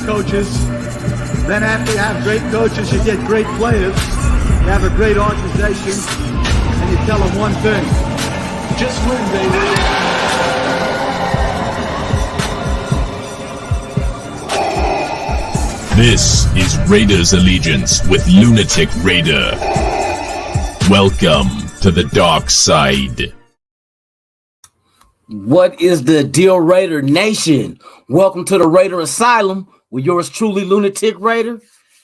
coaches. Then after you have great coaches, you get great players. You have a great organization, and you tell them one thing: just win, baby. This is Raiders Allegiance with Lunatic Raider. Welcome to the dark side. What is the deal, Raider Nation? Welcome to the Raider Asylum with yours truly, Lunatic Raider.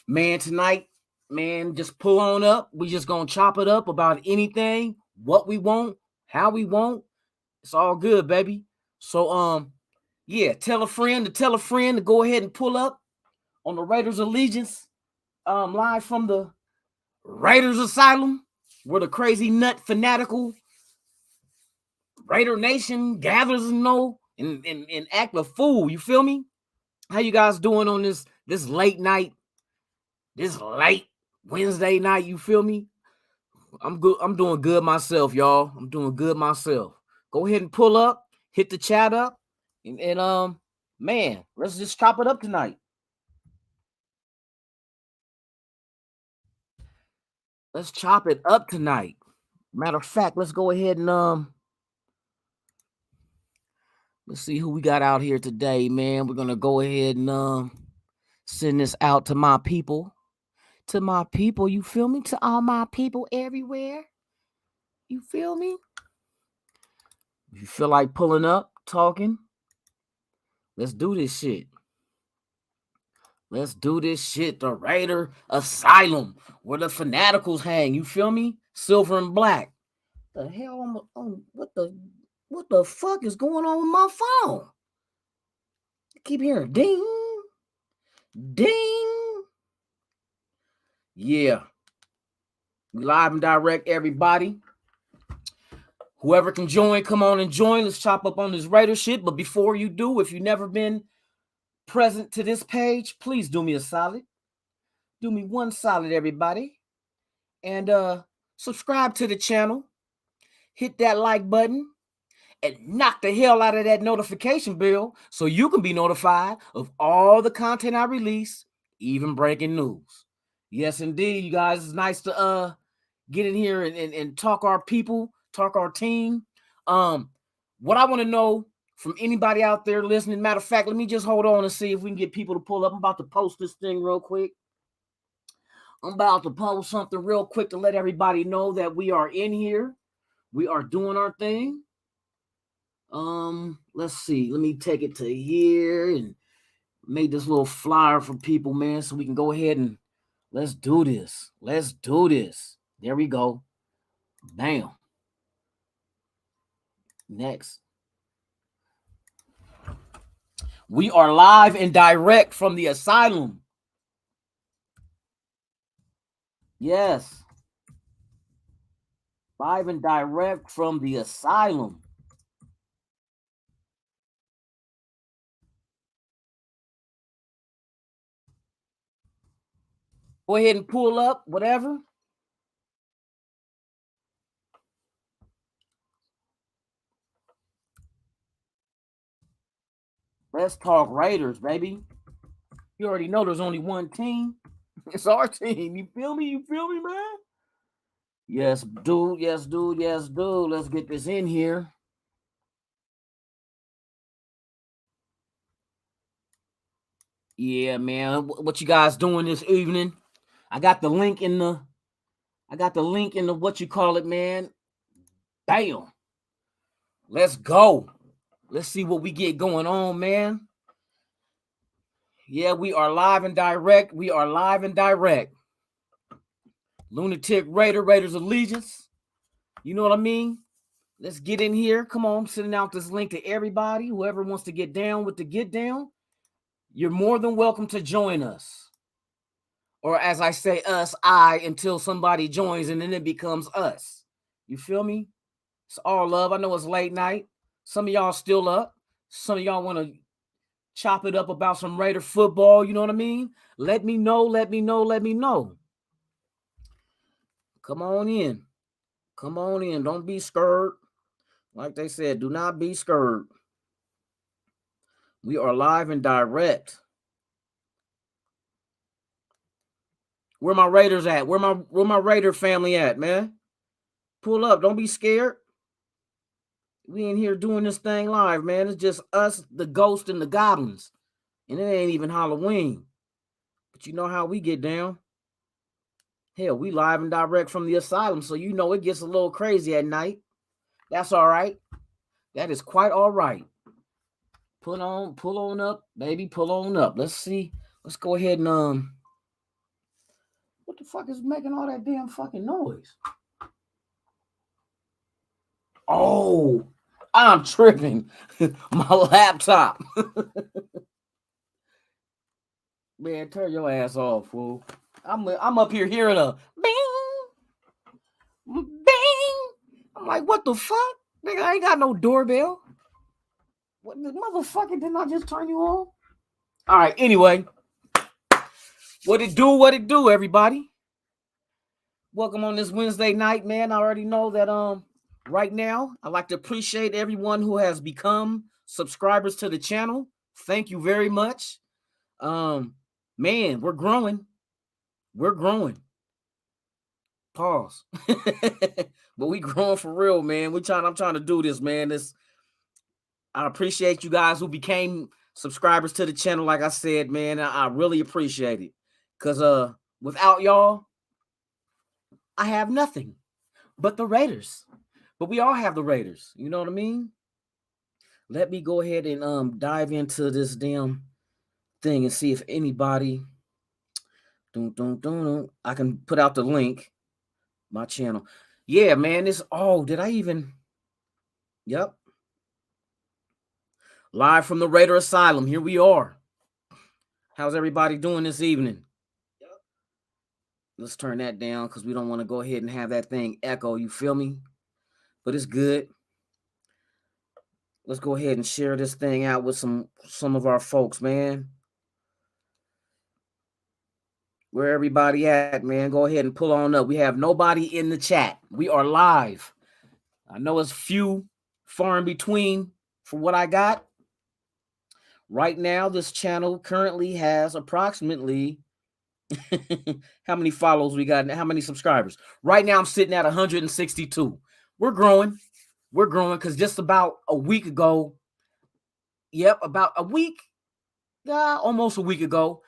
Man, tonight, man, just pull on up. We just gonna chop it up about anything, what we want, how we want. It's all good, baby. So, yeah, tell a friend to go ahead and pull up on the Raiders Allegiance, live from the Raiders Asylum, where the crazy nut fanatical Raider Nation gathers and act a fool. You feel me? How you guys doing on this late night, this late Wednesday night? You feel me? I'm good. I'm doing good myself, y'all. I'm doing good myself. Go ahead and pull up, hit the chat up, and man, let's just chop it up tonight. Let's chop it up tonight. Matter of fact, let's go ahead and let's see who we got out here today, man. We're gonna go ahead and send this out to my people. To my people, you feel me? To all my people everywhere. You feel me? If you feel like pulling up, talking, let's do this shit. Let's do this shit. The Raider Asylum, where the fanaticals hang. You feel me? Silver and black. The hell? What the fuck is going on with my phone? I keep hearing ding, ding. Yeah. We live and direct, everybody. Whoever can join, come on and join. Let's chop up on this Raider shit. But before you do, if you've never been present to this page, please do me a solid. Do me one solid, everybody. And subscribe to the channel. Hit that like button. And knock the hell out of that notification bell so you can be notified of all the content I release, even breaking news. Yes, indeed, you guys. It's nice to get in here and talk our people, talk our team. What I want to know from anybody out there listening, matter of fact, let me just hold on and see if we can get people to pull up. I'm about to post this thing real quick. I'm about to post something real quick to let everybody know that we are in here. We are doing our thing. Let's see. Let me take it to here and make this little flyer for people, man, so we can go ahead and let's do this. Let's do this. There we go. Bam. Next. We are live and direct from the asylum. Yes. Live and direct from the asylum. Go ahead and pull up, whatever. Let's talk Raiders, baby. You already know there's only one team. It's our team. You feel me? You feel me, man? Yes, dude. Yes, dude. Yes, dude. Let's get this in here. Yeah, man. What you guys doing this evening? I got the link in the what you call it, man. Bam. Let's go. Let's see what we get going on, man. Yeah, we are live and direct. We are live and direct. Lunatic Raider, Raiders Allegiance. You know what I mean? Let's get in here. Come on, I'm sending out this link to everybody. Whoever wants to get down with the get down, you're more than welcome to join us. Or as I say, us, until somebody joins and then it becomes us. You feel me? It's all love. I know it's late night. Some of y'all still up. Some of y'all want to chop it up about some Raider football. You know what I mean? Let me know. Let me know. Let me know. Come on in. Come on in. Don't be scared. Like they said, do not be scared. We are live and direct. Where my Raiders at? Where my Raider family at, man? Pull up. Don't be scared. We in here doing this thing live, man. It's just us, the ghost, and the goblins. And it ain't even Halloween. But you know how we get down. Hell, we live and direct from the asylum, so you know it gets a little crazy at night. That's all right. That is quite all right. Pull on up, baby. Pull on up. Let's see. Let's go ahead and what the fuck is making all that damn fucking noise? Oh, I'm tripping. My laptop. Man, turn your ass off, fool. I'm up here hearing a bing, bing. I'm like, what the fuck? Nigga, I ain't got no doorbell. What the motherfucker did I just turn you on? All right, anyway. What it do, everybody? Welcome on this Wednesday night, man. I already know that right now, I'd like to appreciate everyone who has become subscribers to the channel. Thank you very much. Man, we're growing. We're growing. Pause. But we growing for real, man. I'm trying to do this, man. I appreciate you guys who became subscribers to the channel. Like I said, man, I really appreciate it. Because without y'all, I have nothing but the Raiders. But we all have the Raiders. You know what I mean? Let me go ahead and dive into this damn thing and see if anybody I can put out the link. My channel. Yeah, man. Did I even? Yep. Live from the Raider Asylum. Here we are. How's everybody doing this evening? Let's turn that down because we don't want to go ahead and have that thing echo. You feel me? But it's good. Let's go ahead and share this thing out with some of our folks, man. Where everybody at, man? Go ahead and pull on up. We have nobody in the chat. We are live. I know it's few, far in between for what I got. Right now, this channel currently has approximately how many follows we got? How many subscribers? Right now, I'm sitting at 162. We're growing. We're growing because just about a week ago, about a week, almost a week ago,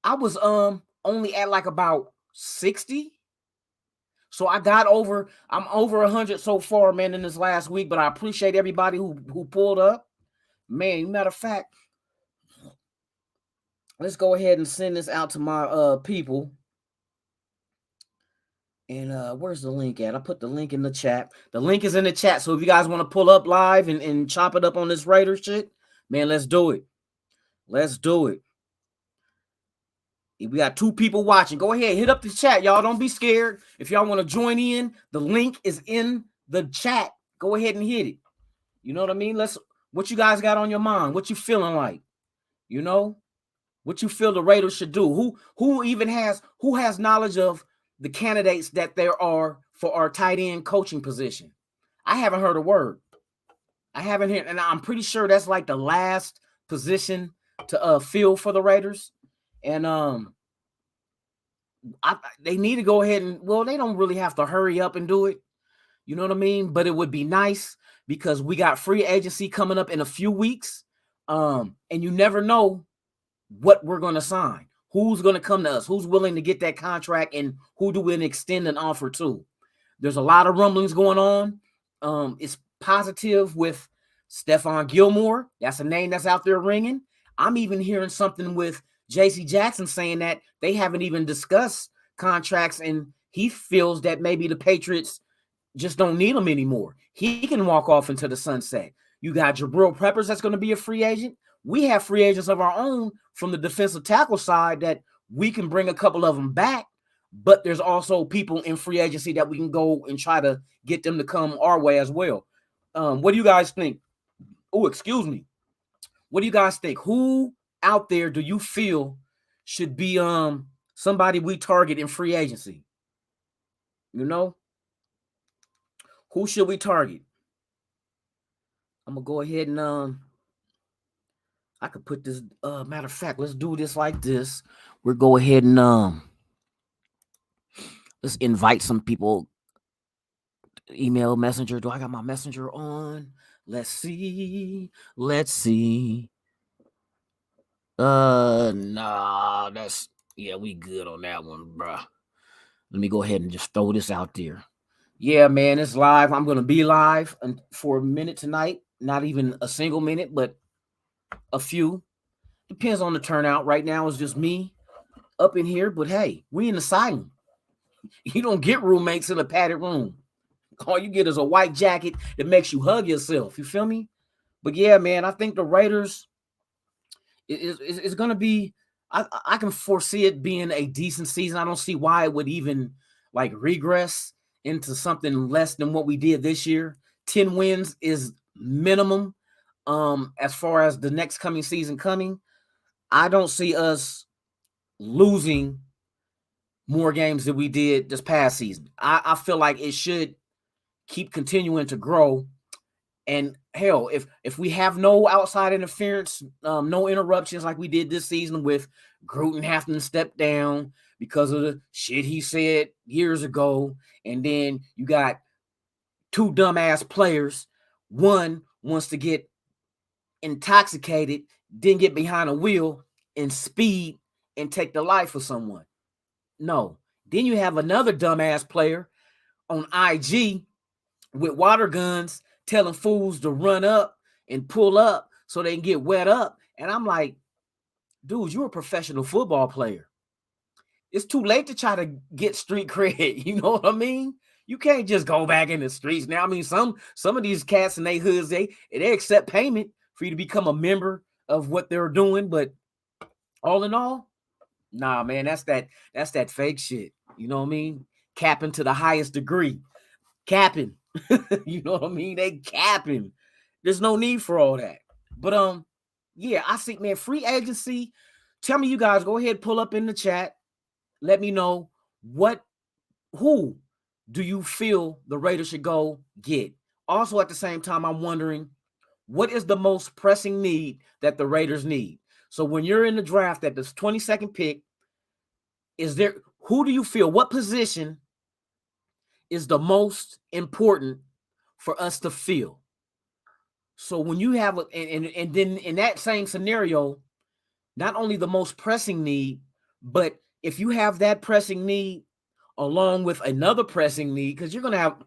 I was only at like about 60. So I'm over 100 so far, man, in this last week. But I appreciate everybody who pulled up. Man, matter of fact, let's go ahead and send this out to my people. And where's the link at? I put the link in the chat. The link is in the chat. So if you guys want to pull up live and chop it up on this Raider shit, man, let's do it. Let's do it. We got 2 people watching. Go ahead, hit up the chat, y'all. Don't be scared. If y'all want to join in, the link is in the chat. Go ahead and hit it. You know what I mean? What you guys got on your mind? What you feeling like? You know? What you feel the Raiders should do? Who has knowledge of the candidates that there are for our tight end coaching position? I haven't heard a word. I haven't heard, and I'm pretty sure that's like the last position to fill for the Raiders. And they need to go ahead and, well, they don't really have to hurry up and do it. You know what I mean? But it would be nice because we got free agency coming up in a few weeks. And you never know what we're going to sign. Who's going to come to us? Who's willing to get that contract, and who do we extend an offer to? There's a lot of rumblings going on. It's positive with Stephon Gilmore. That's a name that's out there ringing. I'm even hearing something with J.C. Jackson saying that they haven't even discussed contracts, and he feels that maybe the Patriots just don't need him anymore. He can walk off into the sunset. You got Jabril Peppers that's going to be a free agent. We have free agents of our own from the defensive tackle side that we can bring a couple of them back, but there's also people in free agency that we can go and try to get them to come our way as well. What do you guys think? Oh, excuse me. What do you guys think? Who out there do you feel should be somebody we target in free agency? You know? Who should we target? I'm going to go ahead and I could put this, matter of fact, let's do this like this. We'll go ahead and Let's invite some people. Email messenger. Do I got my messenger on? Let's see. Let's see. Nah, we good on that one, bruh. Let me go ahead and just throw this out there. Yeah, man, it's live. I'm gonna be live for a minute tonight. Not even a single minute, but a few. Depends on the turnout. Right now, it's just me up in here. But hey, we in the asylum. You don't get roommates in a padded room. All you get is a white jacket that makes you hug yourself. You feel me? But yeah, man, I think the Raiders is going to be. I can foresee it being a decent season. I don't see why it would even like regress into something less than what we did this year. 10 wins is minimum. As far as the next coming season coming, I don't see us losing more games than we did this past season. I feel like it should keep continuing to grow. And hell, if we have no outside interference, no interruptions like we did this season with Gruden having to step down because of the shit he said years ago, and then you got two dumbass players. One wants to get intoxicated, then get behind a wheel and speed and take the life of someone. No. Then you have another dumbass player on IG with water guns telling fools to run up and pull up so they can get wet up. And I'm like, dude, you're a professional football player. It's too late to try to get street cred. You know what I mean? You can't just go back in the streets now. I mean, some of these cats in their hoods, they accept payment for you to become a member of what they're doing. But all in all, nah, man, that's that fake shit. You know what I mean? Capping to the highest degree. Capping. You know what I mean? They capping. There's no need for all that. But yeah, I see, man, free agency. Tell me, you guys, go ahead, pull up in the chat. Let me know who do you feel the Raiders should go get? Also, at the same time, I'm wondering, what is the most pressing need that the Raiders need? So when you're in the draft at this 22nd pick, who do you feel, what position is the most important for us to fill? So when you have and then in that same scenario, not only the most pressing need, but if you have that pressing need along with another pressing need, because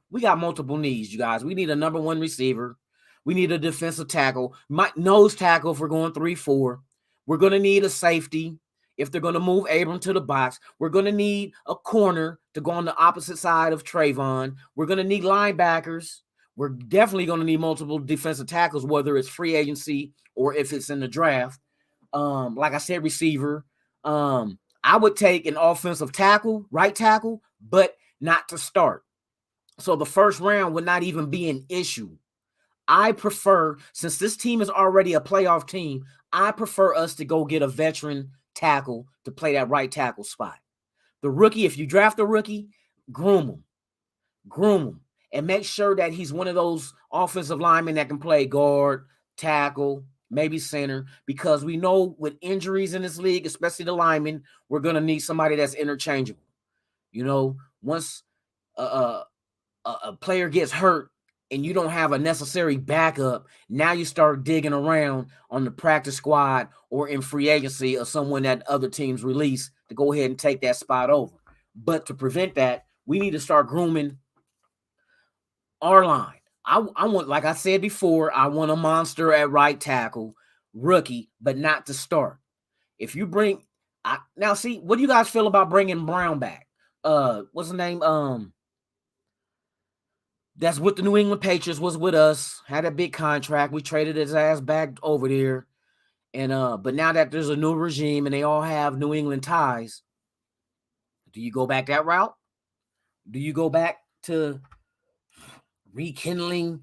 we got multiple needs, you guys. We need a number one receiver. We need a defensive tackle, nose tackle if we're going 3-4. We're going to need a safety if they're going to move Abram to the box. We're going to need a corner to go on the opposite side of Trayvon. We're going to need linebackers. We're definitely going to need multiple defensive tackles, whether it's free agency or if it's in the draft. Like I said, receiver. I would take an offensive tackle, right tackle, but not to start. So the first round would not even be an issue. I prefer, since this team is already a playoff team, I prefer us to go get a veteran tackle to play that right tackle spot. The rookie, if you draft a rookie, groom him, and make sure that he's one of those offensive linemen that can play guard, tackle, maybe center, because we know with injuries in this league, especially the linemen, we're going to need somebody that's interchangeable. You know, once a player gets hurt and you don't have a necessary backup, now you start digging around on the practice squad or in free agency or someone that other teams release to go ahead and take that spot over. But to prevent that, we need to start grooming our line. I want, like I said before, I want a monster at right tackle, rookie, but not to start. If you bring, now see, what do you guys feel about bringing Brown back? What's the name? That's with the New England Patriots, was with us, had a big contract. We traded his ass back over there. And but now that there's a new regime and they all have New England ties, do you go back that route? Do you go back to rekindling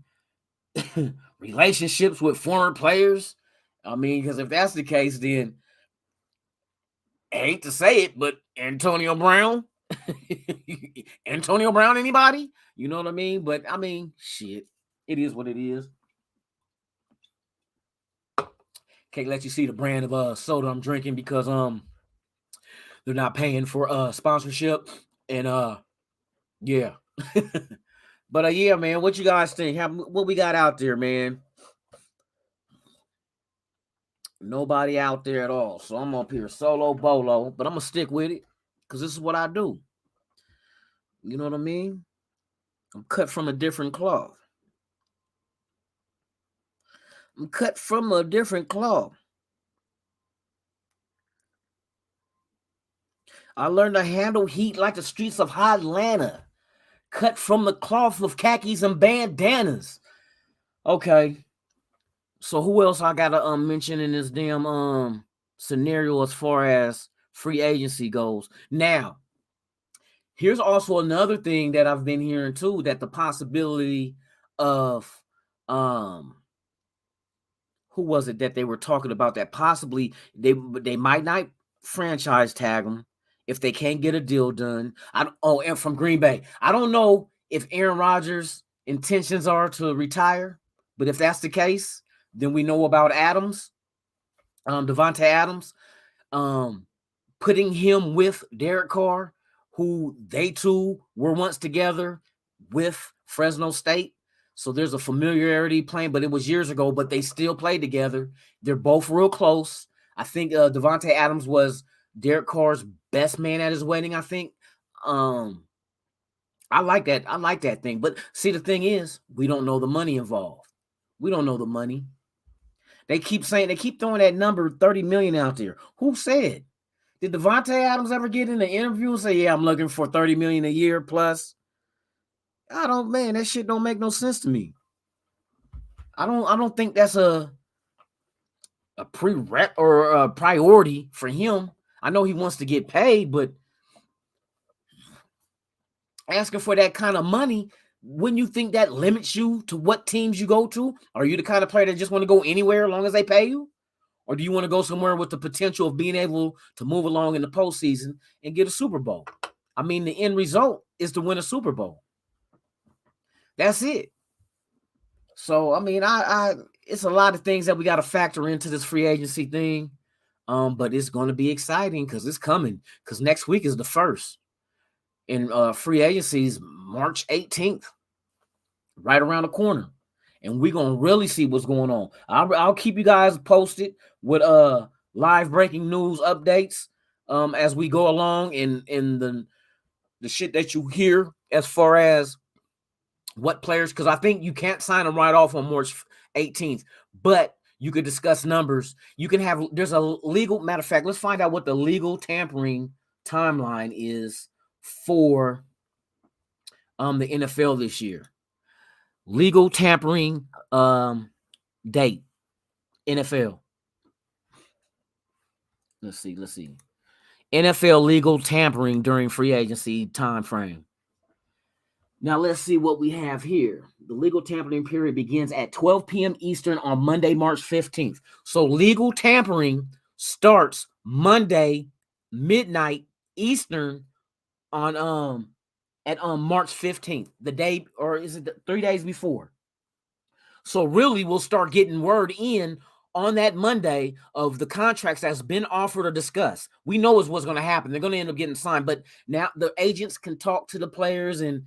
relationships with former players? I mean, because if that's the case, then I hate to say it, but Antonio Brown, anybody? You know what I mean? But I mean, shit, it is what it is. Can't let you see the brand of soda I'm drinking because they're not paying for sponsorship, and Yeah. But yeah, man, what you guys think? What we got out there, man? Nobody out there at all. So I'm up here solo bolo, but I'm gonna stick with it because this is what I do. You know what I mean? I'm cut from a different cloth. I'm cut from a different cloth. I learned to handle heat like the streets of Atlanta. Cut from the cloth of khakis and bandanas. Okay. So who else I gotta mention in this damn scenario as far as free agency goes? Now, here's also another thing that I've been hearing too, that the possibility of who was it that they were talking about that possibly they might not franchise tag them if they can't get a deal done. And from Green Bay. I don't know if Aaron Rodgers' intentions are to retire, but if that's the case, then we know about Adams, Devontae Adams, putting him with Derek Carr, who they two were once together with Fresno State. So there's a familiarity playing, but it was years ago, but they still played together. They're both real close. I think Devontae Adams was Derek Carr's best man at his wedding, I think. I like that. I like that thing. But see, the thing is, we don't know the money involved. We don't know the money. They keep throwing that number 30 million out there. Who said? Did Devontae Adams ever get in the interview and say, yeah, I'm looking for 30 million a year plus? That shit don't make no sense to me. I don't think that's a prereq or a priority for him. I know he wants to get paid, but asking for that kind of money, wouldn't you think that limits you to what teams you go to? Are you the kind of player that just want to go anywhere as long as they pay you? Or do you want to go somewhere with the potential of being able to move along in the postseason and get a Super Bowl? I mean, the end result is to win a Super Bowl. That's it. So, I mean, it's a lot of things that we got to factor into this free agency thing. But it's going to be exciting because it's coming. Because next week is the first. And free agency is March 18th, right around the corner. And we're going to really see what's going on. I'll keep you guys posted with live breaking news updates as we go along in the shit that you hear as far as what players, because I think you can't sign them right off on March 18th, but you could discuss numbers. You can have, there's a legal, matter of fact, let's find out what the legal tampering timeline is for the NFL this year. Legal tampering date, NFL. Let's see. NFL legal tampering during free agency time frame. Now let's see what we have here. The legal tampering period begins at 12 p.m. Eastern on Monday, March 15th. So legal tampering starts Monday, midnight Eastern on at March 15th, the day, or is it 3 days before? So really we'll start getting word in on that Monday of the contracts that's been offered or discussed. We know is what's going to happen. They're going to end up getting signed, but now the agents can talk to the players and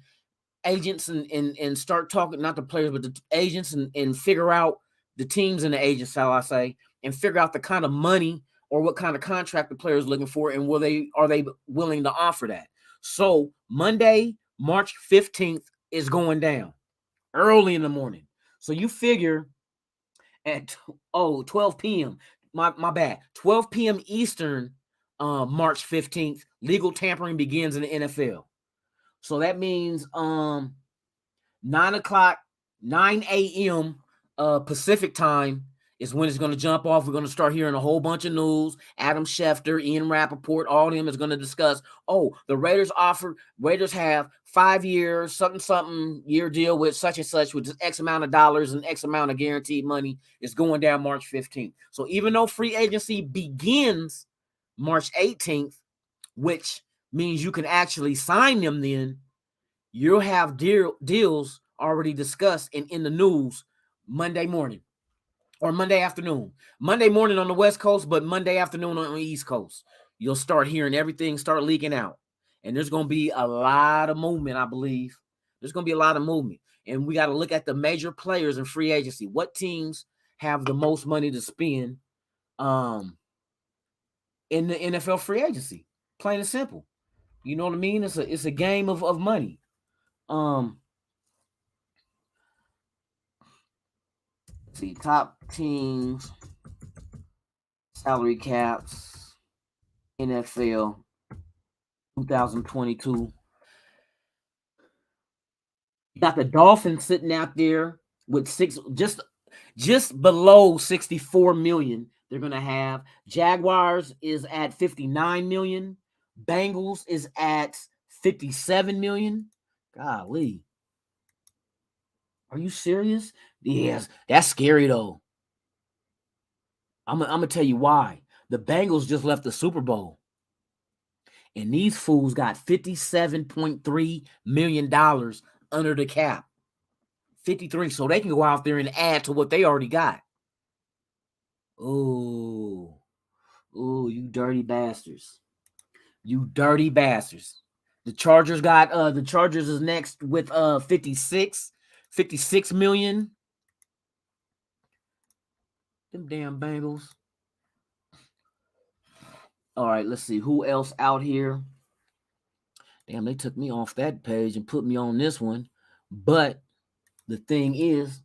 agents and start talking, not the players, but the agents and figure out the teams and the agents, how I say, and figure out the kind of money or what kind of contract the player is looking for and are they willing to offer that. So Monday, March 15th is going down early in the morning. So you figure at 12 p.m. My bad. 12 p.m. Eastern, March 15th, legal tampering begins in the NFL. So that means 9 a.m. Pacific time is when it's going to jump off. We're going to start hearing a whole bunch of news. Adam Schefter, Ian Rappaport, all of them is going to discuss, the Raiders have 5 years, something year deal with such and such with X amount of dollars and X amount of guaranteed money is going down March 15th. So even though free agency begins March 18th, which means you can actually sign them then, you'll have deals already discussed and in the news Monday morning or Monday afternoon. Monday morning on the West Coast, but Monday afternoon on the East Coast. You'll start hearing everything start leaking out. And there's going to be a lot of movement, I believe. There's going to be a lot of movement. And we got to look at the major players in free agency. What teams have the most money to spend in the NFL free agency? Plain and simple. You know what I mean? It's a game of money. See, top teams, salary caps, NFL 2022. You got the Dolphins sitting out there with just below 64 million. They're gonna have. Jaguars is at 59 million. Bengals is at 57 million. Golly. Are you serious? Yes, that's scary though. I'm gonna tell you why. The Bengals just left the Super Bowl. And these fools got $57.3 million under the cap. 53. So they can go out there and add to what they already got. Oh, you dirty bastards. You dirty bastards. The Chargers is next with 56 million. Them damn Bengals. All right, let's see who else out here. Damn, they took me off that page and put me on this one. But the thing is,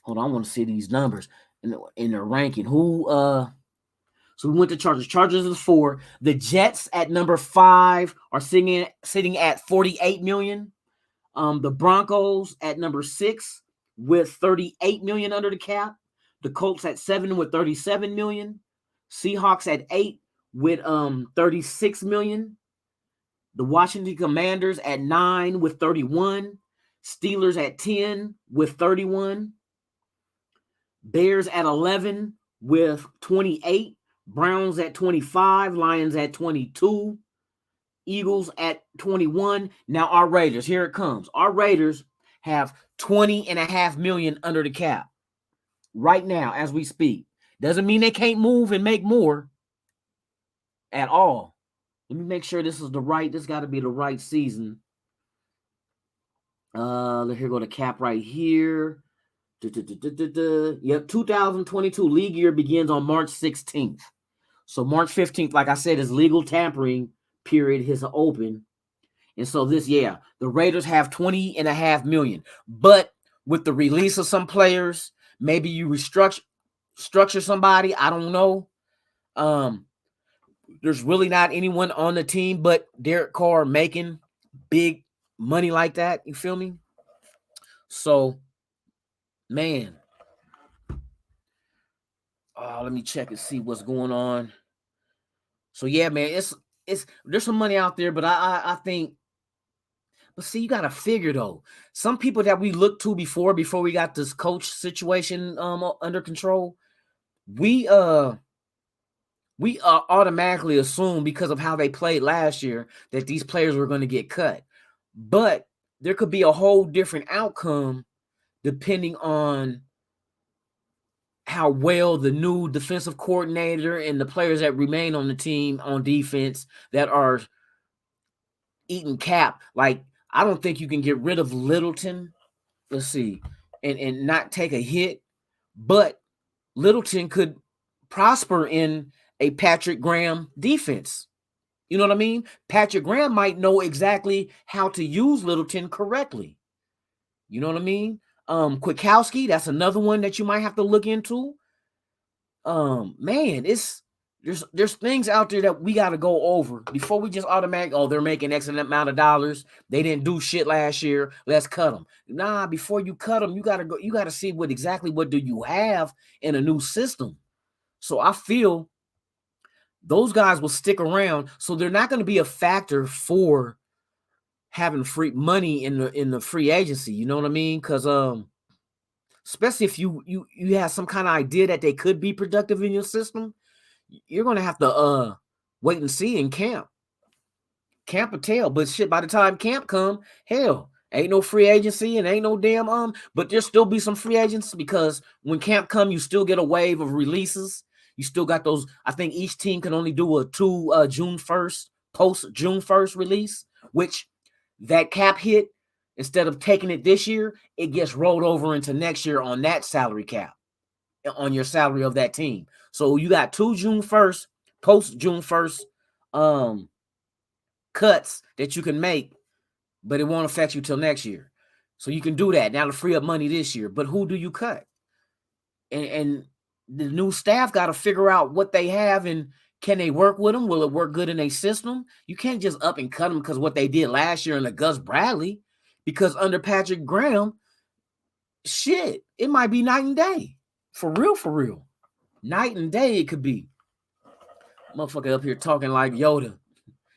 hold on, I want to see these numbers in the ranking. So we went to Chargers. Chargers is 4. The Jets at number 5 are sitting at 48 million. The Broncos at number 6 with 38 million under the cap. The Colts at 7 with 37 million. Seahawks at 8 with 36 million. The Washington Commanders at 9 with 31. Steelers at 10 with 31. Bears at 11 with 28. Browns at 25. Lions at 22. Eagles at 21. Now our Raiders, here it comes. Our Raiders have 20.5 million under the cap right now as we speak. Doesn't mean they can't move and make more at all. Let me make sure this got to be the right season. Here go the cap right here. Yep, 2022 league year begins on March 16th. So March 15th, like I said, is legal tampering period has opened. And so the Raiders have 20.5 million. But with the release of some players, maybe you structure somebody. I don't know. There's really not anyone on the team but Derek Carr making big money like that. You feel me? So, man. Let me check and see what's going on. So, yeah, man, it's there's some money out there, but I think, but see, you got to figure though. Some people that we looked to before we got this coach situation under control, we automatically assume because of how they played last year that these players were going to get cut. But there could be a whole different outcome depending on how well the new defensive coordinator and the players that remain on the team on defense that are eating cap. Like, I don't think you can get rid of Littleton, let's see, and not take a hit. But Littleton could prosper in a Patrick Graham defense. You know what I mean? Patrick Graham might know exactly how to use Littleton correctly. You know what I mean? Kwiatkowski, that's another one that you might have to look into. Man, there's things out there that we got to go over before we just they're making X amount of dollars. They didn't do shit last year. Let's cut them. Nah, before you cut them, you got to see what do you have in a new system. So I feel those guys will stick around. So they're not going to be a factor for having free money in the free agency. You know what I mean? Because especially if you have some kind of idea that they could be productive in your system, you're gonna have to wait and see in camp. Camp will tell, but shit, by the time camp come, hell, ain't no free agency and ain't no damn but there'll still be some free agents because when camp come, you still get a wave of releases. You still got those. I think each team can only do a June 1st post June 1st release, which that cap hit, instead of taking it this year, it gets rolled over into next year on that salary cap, on your salary of that team. So you got 2 June 1st, post June 1st cuts that you can make, but it won't affect you till next year. So you can do that now to free up money this year. But who do you cut? And the new staff got to figure out what they have and can they work with them? Will it work good in a system? You can't just up and cut them because what they did last year in the Gus Bradley, because under Patrick Graham, shit, it might be night and day. For real. Night and day it could be. Motherfucker up here talking like Yoda.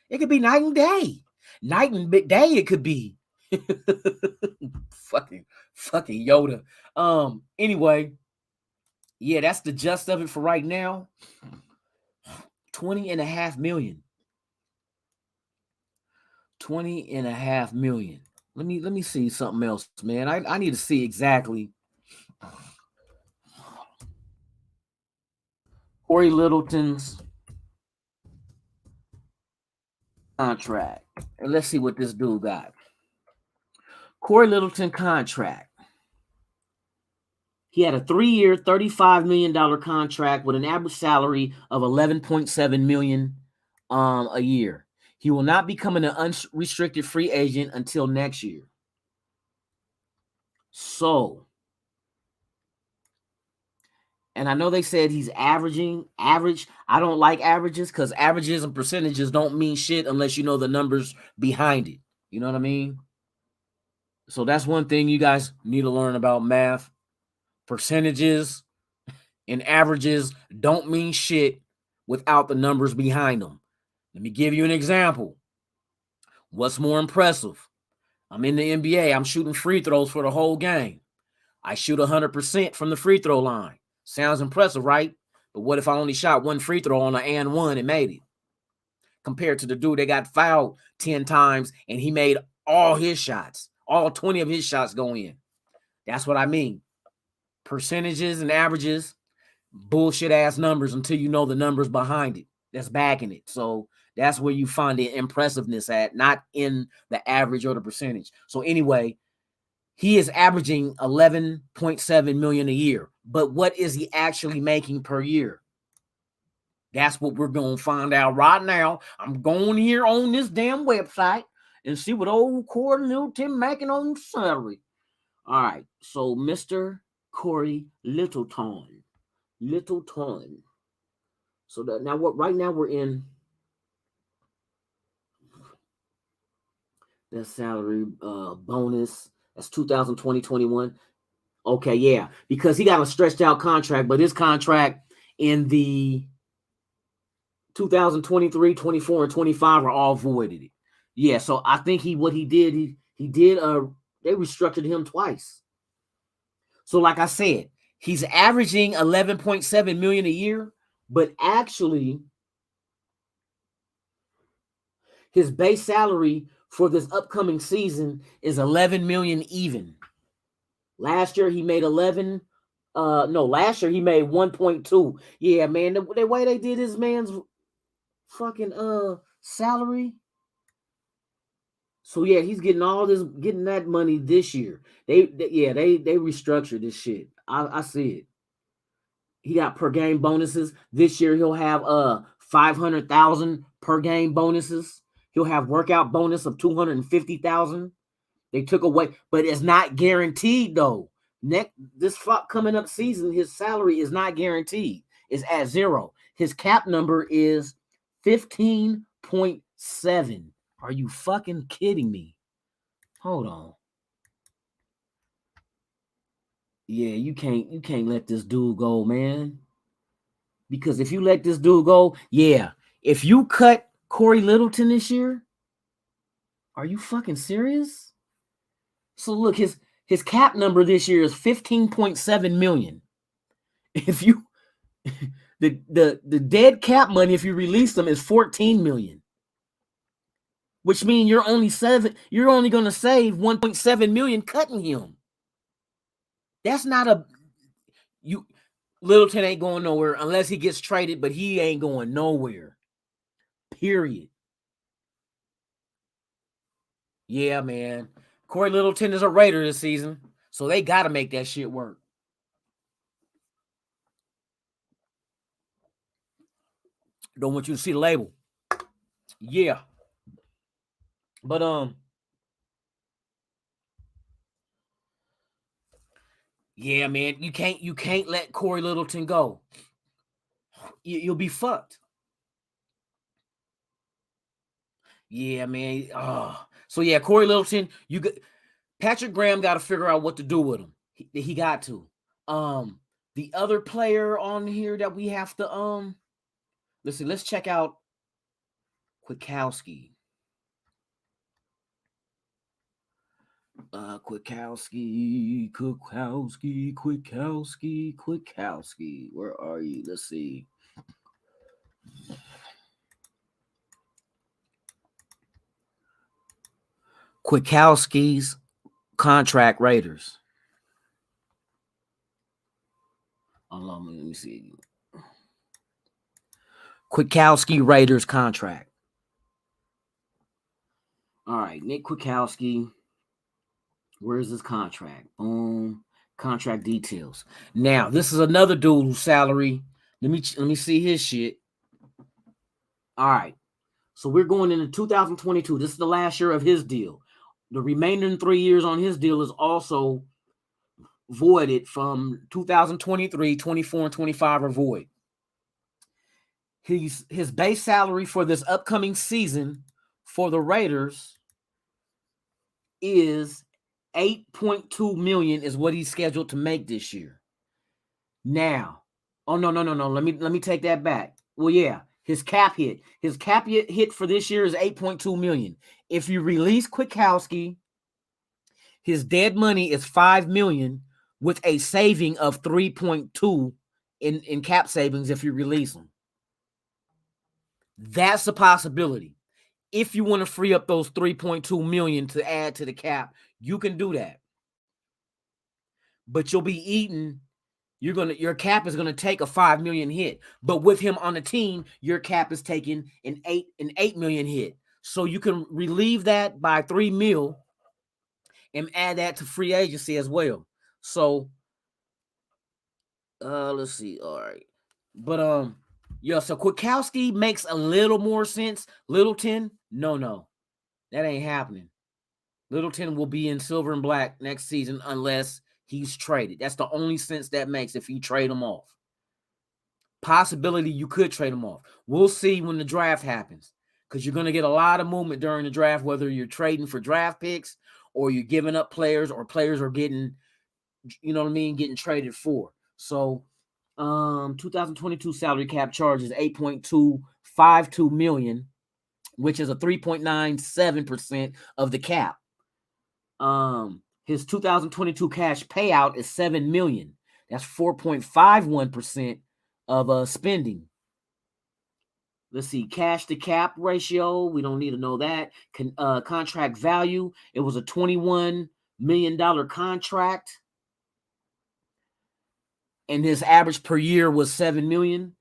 It could be night and day. Night and day it could be. fucking Yoda. Anyway, yeah, that's the gist of it for right now. 20.5 million. 20.5 million. Let me see something else, man. I need to see exactly. Corey Littleton's contract. And let's see what this dude got. Corey Littleton contract. He had a 3-year, $35 million contract with an average salary of $11.7 million a year. He will not become an unrestricted free agent until next year. So, and I know they said he's average. I don't like averages because averages and percentages don't mean shit unless you know the numbers behind it. You know what I mean? So that's one thing you guys need to learn about math. Percentages and averages don't mean shit without the numbers behind them. Let me give you an example. What's more impressive? I'm in the NBA. I'm shooting free throws for the whole game. I shoot 100% from the free throw line. Sounds impressive, right? But what if I only shot one free throw on an and one and made it? Compared to the dude that got fouled 10 times and he made all his shots. All 20 of his shots go in. That's what I mean. Percentages and averages, bullshit ass numbers until you know the numbers behind it that's backing it. So that's where you find the impressiveness at, not in the average or the percentage. So anyway, he is averaging 11.7 million a year. But what is he actually making per year? That's what we're going to find out right now. I'm going here on this damn website and see what old Corey Littleton making on salary. All right, so Mr. Corey Littleton. So that now what? Right now we're in that salary bonus. That's 2020-21. Okay, yeah, because he got a stretched out contract, but his contract in the 2023, 24, and 25 are all voided. Yeah, so I think they restructured him twice. So like I said, he's averaging 11.7 million a year, but actually his base salary for this upcoming season is 11 million even. Last year he made 11. Last year he made 1.2. Yeah, man, the way they did his man's fucking salary. So yeah, he's getting that money this year. They restructured this shit. I see it. He got per game bonuses. This year he'll have 500,000 per game bonuses. He'll have workout bonus of 250,000. They took away, but it's not guaranteed though. This coming up season, his salary is not guaranteed. It's at 0. His cap number is 15.7. Are you fucking kidding me? Hold on. Yeah, you can't let this dude go, man. Because if you let this dude go, yeah, if you cut Corey Littleton this year, are you fucking serious? So look, his cap number this year is 15.7 million. If you the dead cap money, if you release them, is 14 million. Which means you're only going to save 1.7 million cutting him. That's not Littleton ain't going nowhere unless he gets traded, but he ain't going nowhere. Period. Yeah, man. Corey Littleton is a Raider this season, so they got to make that shit work. Don't want you to see the label. Yeah. But yeah, man, you can't let Corey Littleton go. You'll be fucked. Yeah, man. So yeah, Corey Littleton, Patrick Graham got to figure out what to do with him. He got to. The other player on here that we have to let's check out Kwiatkowski. Kwiatkowski. Where are you? Let's see. Kwiatkowski's contract Raiders. Hold on, let me see. Kwiatkowski Raiders contract. All right, Nick Kwiatkowski. Where's his contract? Boom. Contract details. Now, this is another dude whose salary. Let me see his shit. All right. So we're going into 2022. This is the last year of his deal. The remaining 3 years on his deal is also voided from 2023, 24, and 25 are void. His base salary for this upcoming season for the Raiders is $8.2 million is what he's scheduled to make this year. Now, no. Let me take that back. Well, yeah, his cap hit for this year is $8.2 million. If you release Kwiatkowski, his dead money is $5 million with a saving of 3.2 in cap savings if you release him. That's a possibility. If you want to free up those 3.2 million to add to the cap, you can do that. But you'll be eating. Your cap is gonna take a 5 million hit. But with him on the team, your cap is taking an 8 million hit. So you can relieve that by 3 mil and add that to free agency as well. So let's see. All right. But yeah, so Kwiatkowski makes a little more sense. Littleton, no. That ain't happening. Littleton will be in silver and black next season unless he's traded. That's the only sense that makes if you trade him off. Possibility you could trade him off. We'll see when the draft happens because you're going to get a lot of movement during the draft, whether you're trading for draft picks or you're giving up players or players are getting, getting traded for. So 2022 salary cap charge is $8.252 million, which is a 3.97% of the cap. His 2022 cash payout is $7 million. That's 4.51% of spending. Let's see, cash to cap ratio. We don't need to know that. Contract value. It was a $21 million contract. And his average per year was $7 million.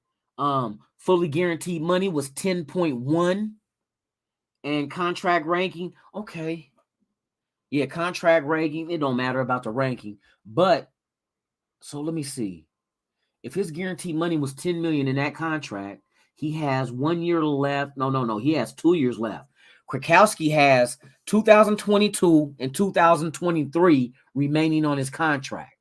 Fully guaranteed money was 10.1. And contract ranking, okay. Yeah, contract ranking, it don't matter about the ranking. But, so let me see. If his guaranteed money was $10 million in that contract, he has 1 year left. No. He has 2 years left. Kwiatkowski has 2022 and 2023 remaining on his contract.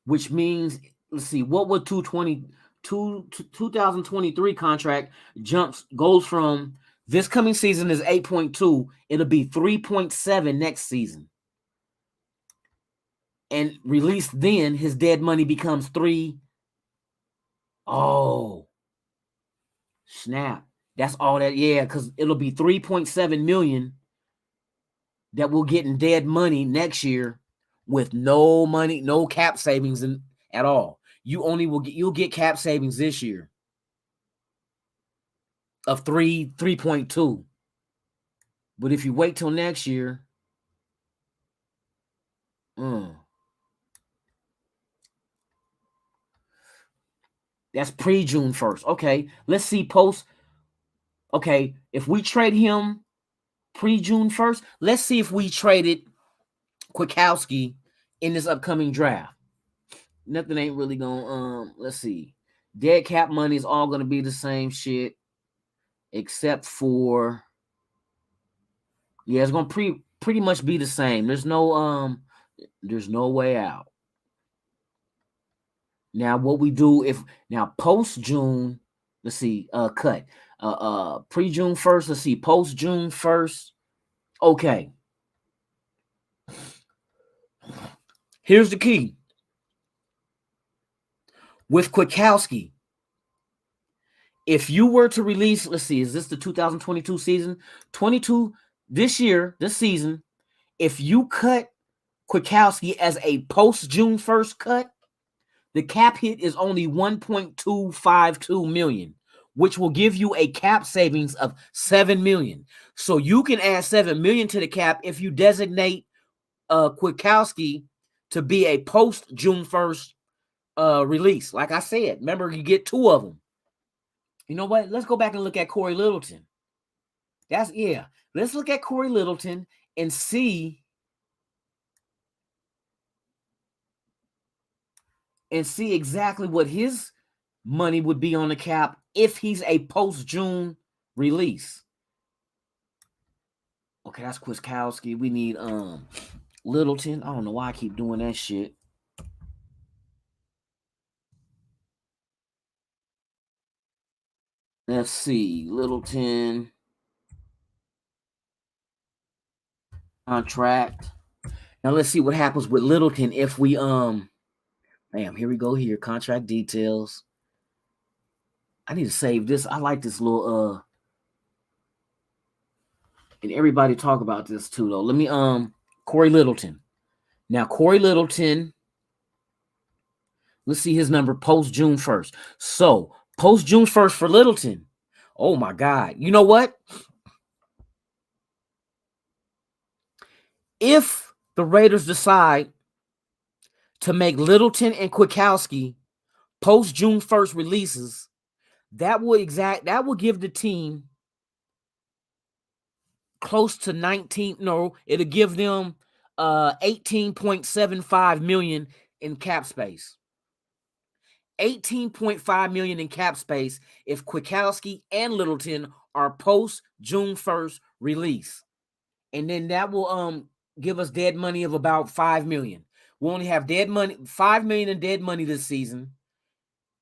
Which means, let's see, what would 2023 contract goes from this coming season is 8.2. It'll be 3.7 next season. And released then, his dead money becomes 3. Oh, snap. That's all that, yeah, because it'll be 3.7 million that we'll get in dead money next year with no money, no cap savings at all. You'll get cap savings this year of 3.2. But if you wait till next year, that's pre-June 1st. Okay, let's see post. Okay, if we trade him pre-June 1st, let's see if we traded Kwiatkowski in this upcoming draft. Nothing ain't really gonna let's see. Dead cap money is all gonna be the same shit, except for it's gonna pretty much be the same. There's no way out. Now what we do if now post June, let's see, cut. Pre-June 1st, let's see, post June 1st. Okay. Here's the key. With Kwiatkowski, if you were to release, let's see, is this the 2022 season? 22 this season, if you cut Kwiatkowski as a post-June 1st cut, the cap hit is only $1.252 million, which will give you a cap savings of $7 million. So you can add $7 million to the cap if you designate Kwiatkowski to be a post-June 1st release. Like I said, remember, you get two of them. You know what? Let's go back and look at Corey Littleton. Let's look at Corey Littleton and see exactly what his money would be on the cap if he's a post-June release. Okay, that's Kwiatkowski. We need Littleton. I don't know why I keep doing that shit. Let's see, Littleton contract. Now let's see what happens with Littleton if we here we go here, contract details. I need to save this. I like this little and everybody talk about this too though. Let me Corey Littleton. Now Corey Littleton, let's see his number post June 1st. So post June 1st for Littleton. Oh my God. You know what? If the Raiders decide to make Littleton and Kwiatkowski post June 1st releases, that will give the team close to 19. No, it'll give them 18.75 million in cap space. 18.5 million in cap space if Kwiatkowski and Littleton are post June 1st release. And then that will give us dead money of about 5 million. We only have 5 million in dead money this season,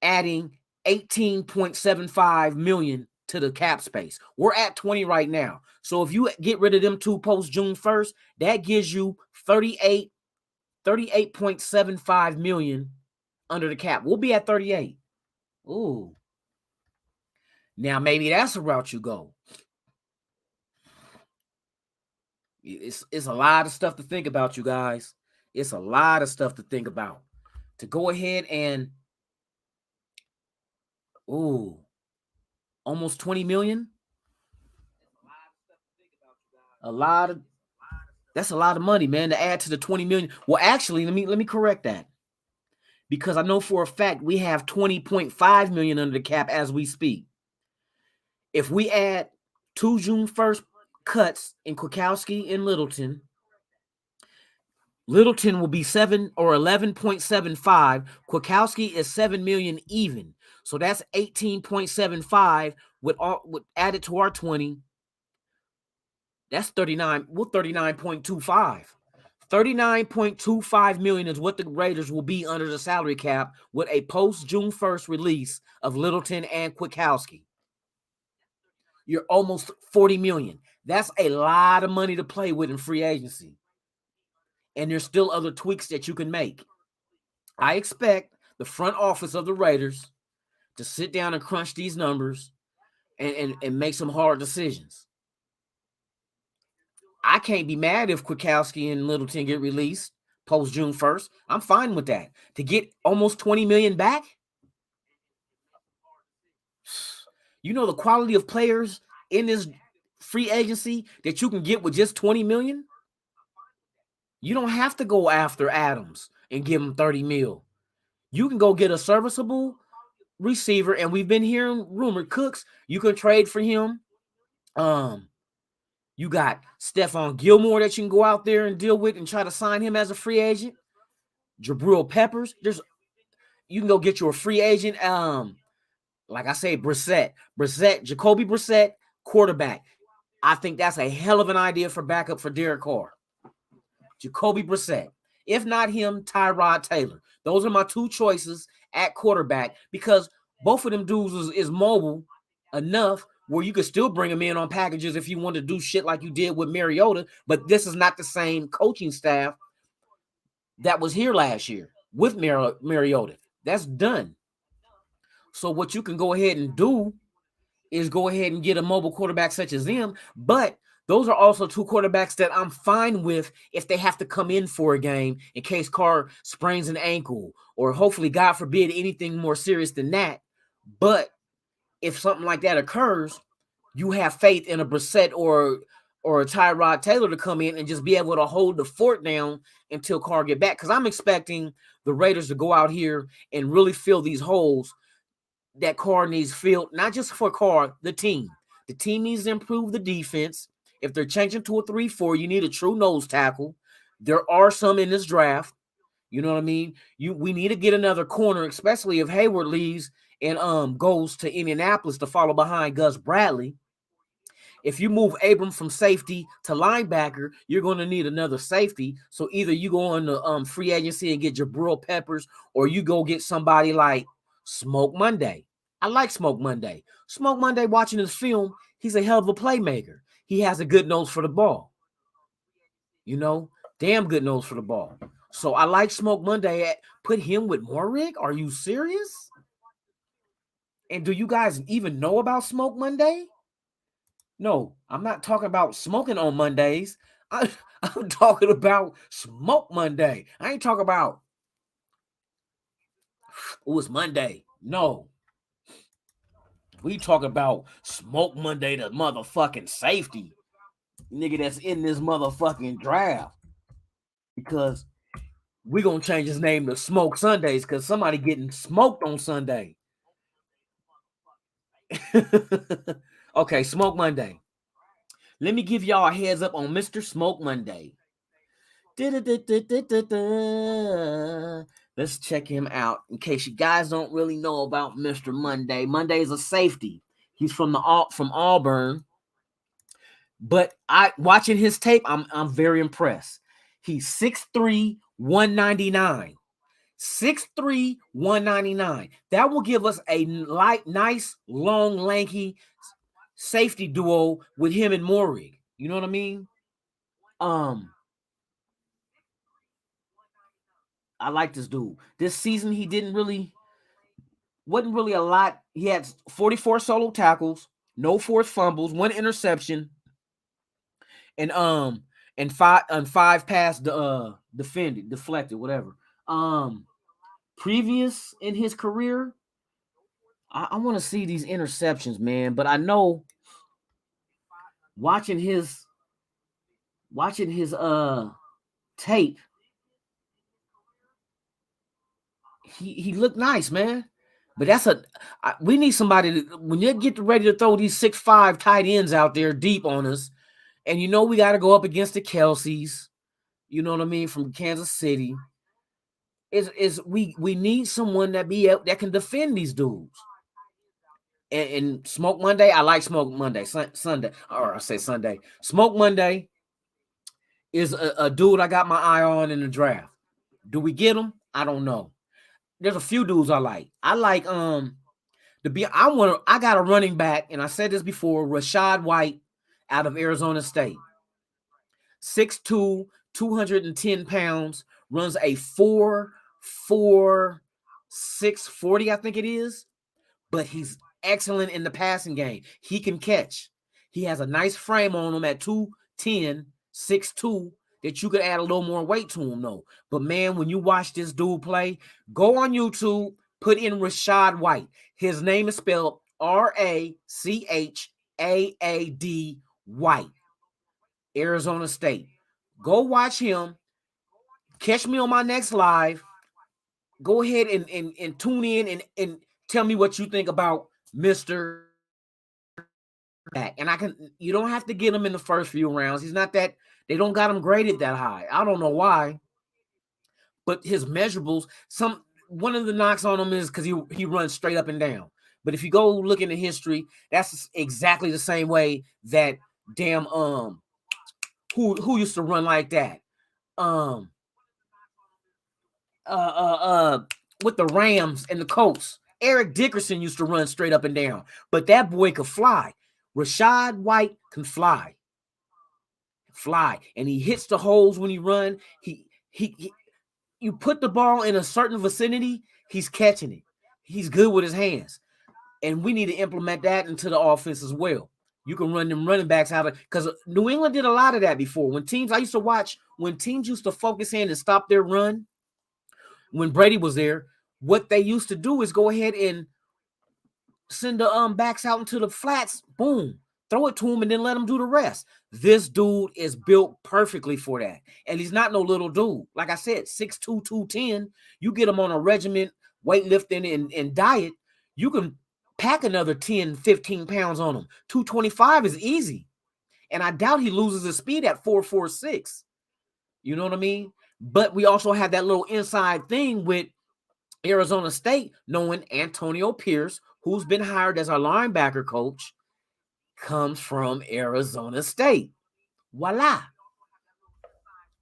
adding 18.75 million to the cap space. We're at 20 right now. So if you get rid of them two post June 1st, that gives you 38.75 million under the cap. We'll be at 38. Ooh. Now maybe that's the route you go. It's a lot of stuff to think about, you guys. It's a lot of stuff to think about. To go ahead and almost 20 million. That's a lot of money, man, to add to the 20 million. Well, actually, let me correct that. Because I know for a fact we have 20.5 million under the cap as we speak. If we add 2 June 1st cuts in Kwiatkowski and Littleton will be 7 or 11.75. Kwiatkowski is 7 million even. So that's 18.75 with added to our 20. That's 39. Well, 39.25. 39.25 million is what the Raiders will be under the salary cap with a post June 1st release of Littleton and Kwiatkowski. You're almost 40 million. That's a lot of money to play with in free agency. And there's still other tweaks that you can make. I expect the front office of the Raiders to sit down and crunch these numbers and make some hard decisions. I can't be mad if Kwiatkowski and Littleton get released post June 1st. I'm fine with that. To get almost 20 million back, you know the quality of players in this free agency that you can get with just 20 million? You don't have to go after Adams and give him 30 mil. You can go get a serviceable receiver, and we've been hearing rumored Cooks. You can trade for him You got Stephon Gilmore that you can go out there and deal with and try to sign him as a free agent. Jabril Peppers. You can go get your free agent. Like I say, Jacoby Brissett, quarterback. I think that's a hell of an idea for backup for Derek Carr. Jacoby Brissett. If not him, Tyrod Taylor. Those are my two choices at quarterback because both of them dudes is mobile enough where you could still bring them in on packages if you want to do shit like you did with Mariota. But this is not the same coaching staff that was here last year with Mariota. That's done. So what you can go ahead and do is go ahead and get a mobile quarterback such as them. But those are also two quarterbacks that I'm fine with if they have to come in for a game in case Carr sprains an ankle or hopefully, God forbid, anything more serious than that. But if something like that occurs, you have faith in a Brissett or a Tyrod Taylor to come in and just be able to hold the fort down until Carr get back. Because I'm expecting the Raiders to go out here and really fill these holes that Carr needs filled, not just for Carr, the team. The team needs to improve the defense. If they're changing to a 3-4, you need a true nose tackle. There are some in this draft. You know what I mean? We need to get another corner, especially if Hayward leaves and goes to Indianapolis to follow behind Gus Bradley. If you move Abram from safety to linebacker, you're going to need another safety. So either you go on the free agency and get Jabril Peppers, or you go get somebody like Smoke Monday. I like Smoke Monday. Smoke Monday, watching his film, he's a hell of a playmaker. He has a good nose for the ball. You know, damn good nose for the ball. So I like Smoke Monday. Put him with Morik? Are you serious? And do you guys even know about Smoke Monday? No, I'm not talking about smoking on Mondays. I'm talking about Smoke Monday. I ain't talking about, it's Monday. No. We talking about Smoke Monday, the motherfucking safety. Nigga that's in this motherfucking draft. Because we going to change his name to Smoke Sundays because somebody getting smoked on Sunday. Okay, Smoke Monday. Let me give y'all a heads up on Mr. Smoke Monday. Let's check him out in case you guys don't really know about Mr. Monday. Monday is a safety. He's from Auburn. But watching his tape, I'm very impressed. He's 6'3", 199. 6'3", 199. That will give us a nice, long, lanky safety duo with him and Morig. You know what I mean? I like this dude. This season, he wasn't really a lot. He had 44 solo tackles, no forced fumbles, 1 interception, and 5 pass deflected, whatever. Previous in his career, I want to see these interceptions, man. But I know watching his tape, he looked nice, man. But we need somebody when you get ready to throw these 6'5" tight ends out there deep on us, and you know we got to go up against the Kelseys. You know what I mean, from Kansas City. We need someone that can defend these dudes. And Smoke Monday, I like Smoke Monday. Sunday, or I say Sunday. Smoke Monday is a dude I got my eye on in the draft. Do we get him? I don't know. There's a few dudes I like. I like I got a running back, and I said this before, Rashad White out of Arizona State. 6'2", 210 pounds, runs a 4.46 40, I think it is. But he's excellent in the passing game. He can catch. He has a nice frame on him at 210, 6'2", that you could add a little more weight to him, though. But, man, when you watch this dude play, go on YouTube, put in Rashad White. His name is spelled Rachad White, Arizona State. Go watch him. Catch me on my next live. Go ahead and tune in and tell me what you think about Mr. back. And you don't have to get him in the first few rounds. He's not that, they don't got him graded that high. I don't know why. But his measurables, one of the knocks on him is because he runs straight up and down. But if you go look into history, that's exactly the same way that damn who used to run like that? With the Rams and the Colts. Eric Dickerson used to run straight up and down, but that boy could fly. Rashad White can fly, and he hits the holes when he run. He you put the ball in a certain vicinity, he's catching it. He's good with his hands, and we need to implement that into the offense as well. You can run them running backs out of, because New England did a lot of that before. I used to watch when teams used to focus in and stop their run. When Brady was there, what they used to do is go ahead and send the backs out into the flats, boom, throw it to him, and then let him do the rest. This dude is built perfectly for that. And he's not no little dude. Like I said, 6'2", 210. You get him on a regiment, weightlifting and diet, you can pack another 10, 15 pounds on him. 225 is easy. And I doubt he loses his speed at 4.46. You know what I mean? But we also have that little inside thing with Arizona State, knowing Antonio Pierce, who's been hired as our linebacker coach, comes from Arizona State. Voila.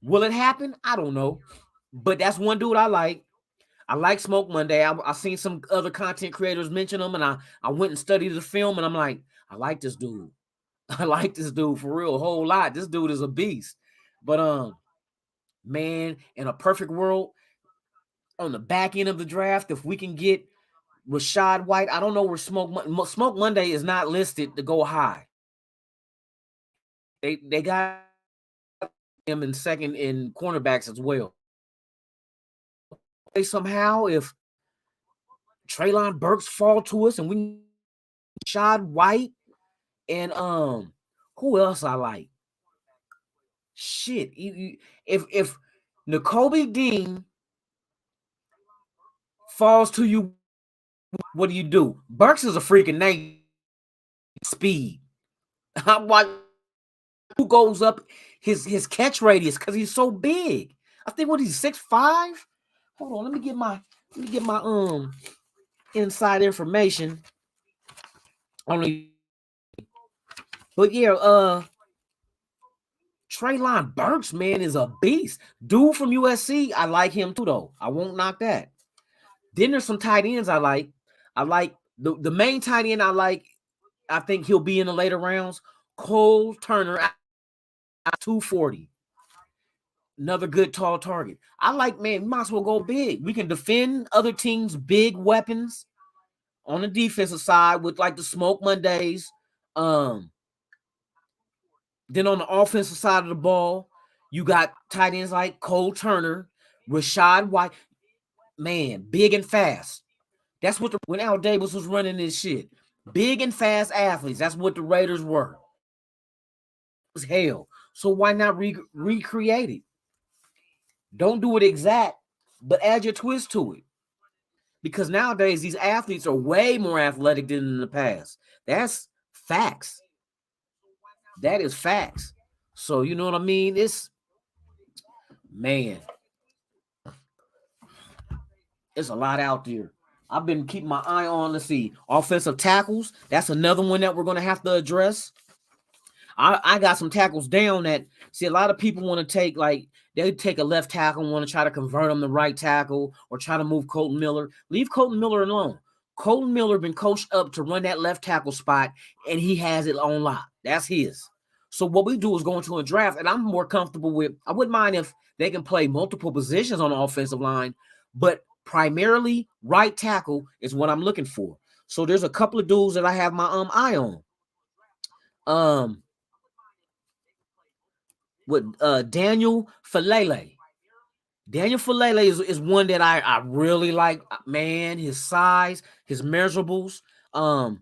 Will it happen? I don't know. But that's one dude I like. I like Smoke Monday. I seen some other content creators mention him, and I went and studied the film, and I'm like, I like this dude. I like this dude for real, a whole lot. This dude is a beast. But man, in a perfect world, on the back end of the draft, if we can get Rashad White, I don't know where Smoke Monday is not listed to go high. They got him in second in cornerbacks as well. Somehow, if Treylon Burks fall to us and we Rashad White and who else I like? Shit, if Nakobe Dean falls to you, what do? Burks is a freaking name. Speed. I'm watching who goes up his catch radius because he's so big. I think he's 6'5". Hold on, let me get my inside information on the. But yeah, Treylon Burks, man, is a beast. Dude from USC, I like him too, though. I won't knock that. Then there's some tight ends I like. I like the main tight end I like. I think he'll be in the later rounds. Cole Turner at 240. Another good tall target. I like, man, we might as well go big. We can defend other teams' big weapons on the defensive side with like the Smoke Mondays. Then on the offensive side of the ball, you got tight ends like Cole Turner, Rashad White. Man, big and fast. That's what when Al Davis was running this shit. Big and fast athletes. That's what the Raiders were. It was hell. So why not recreate it? Don't do it exact, but add your twist to it. Because nowadays, these athletes are way more athletic than in the past. That's facts. That is facts. So, you know what I mean? Man, it's a lot out there. I've been keeping my eye on, let's see, offensive tackles. That's another one that we're going to have to address. I got some tackles down that, see, a lot of people want to take, like, they take a left tackle and want to try to convert them to right tackle or try to move Colton Miller. Leave Colton Miller alone. Colton Miller been coached up to run that left tackle spot, and he has it on lock. That's his. So what we do is go into a draft, and I'm more comfortable with, I wouldn't mind if they can play multiple positions on the offensive line, but primarily right tackle is what I'm looking for. So there's a couple of dudes that I have my eye on. With Daniel Falele. Daniel Falele is one that I really like. Man, his size, his measurables. Out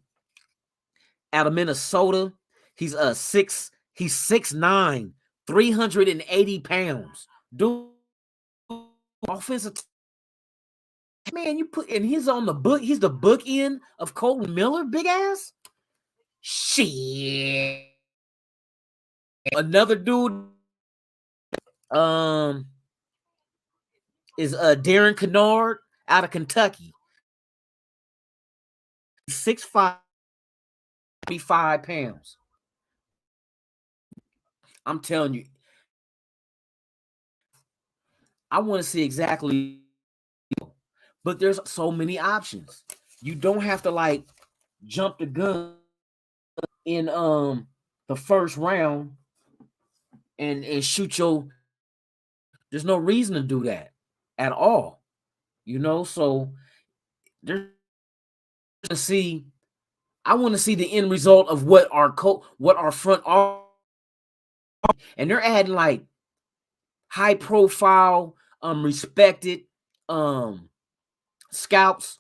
of Minnesota, he's 6'9", 380 pounds. Dude, offensive. Man, you put, and he's on the book. He's the book end of Colton Miller, big ass. Shit. Another dude is Darren Canard out of Kentucky. 6'5", 35 pounds. I'm telling you, I want to see exactly, but there's so many options. You don't have to like jump the gun in the first round and shoot your. There's no reason to do that at all, you know. So there's to see. I want to see the end result of what our front office, and they're adding like high profile, respected scouts,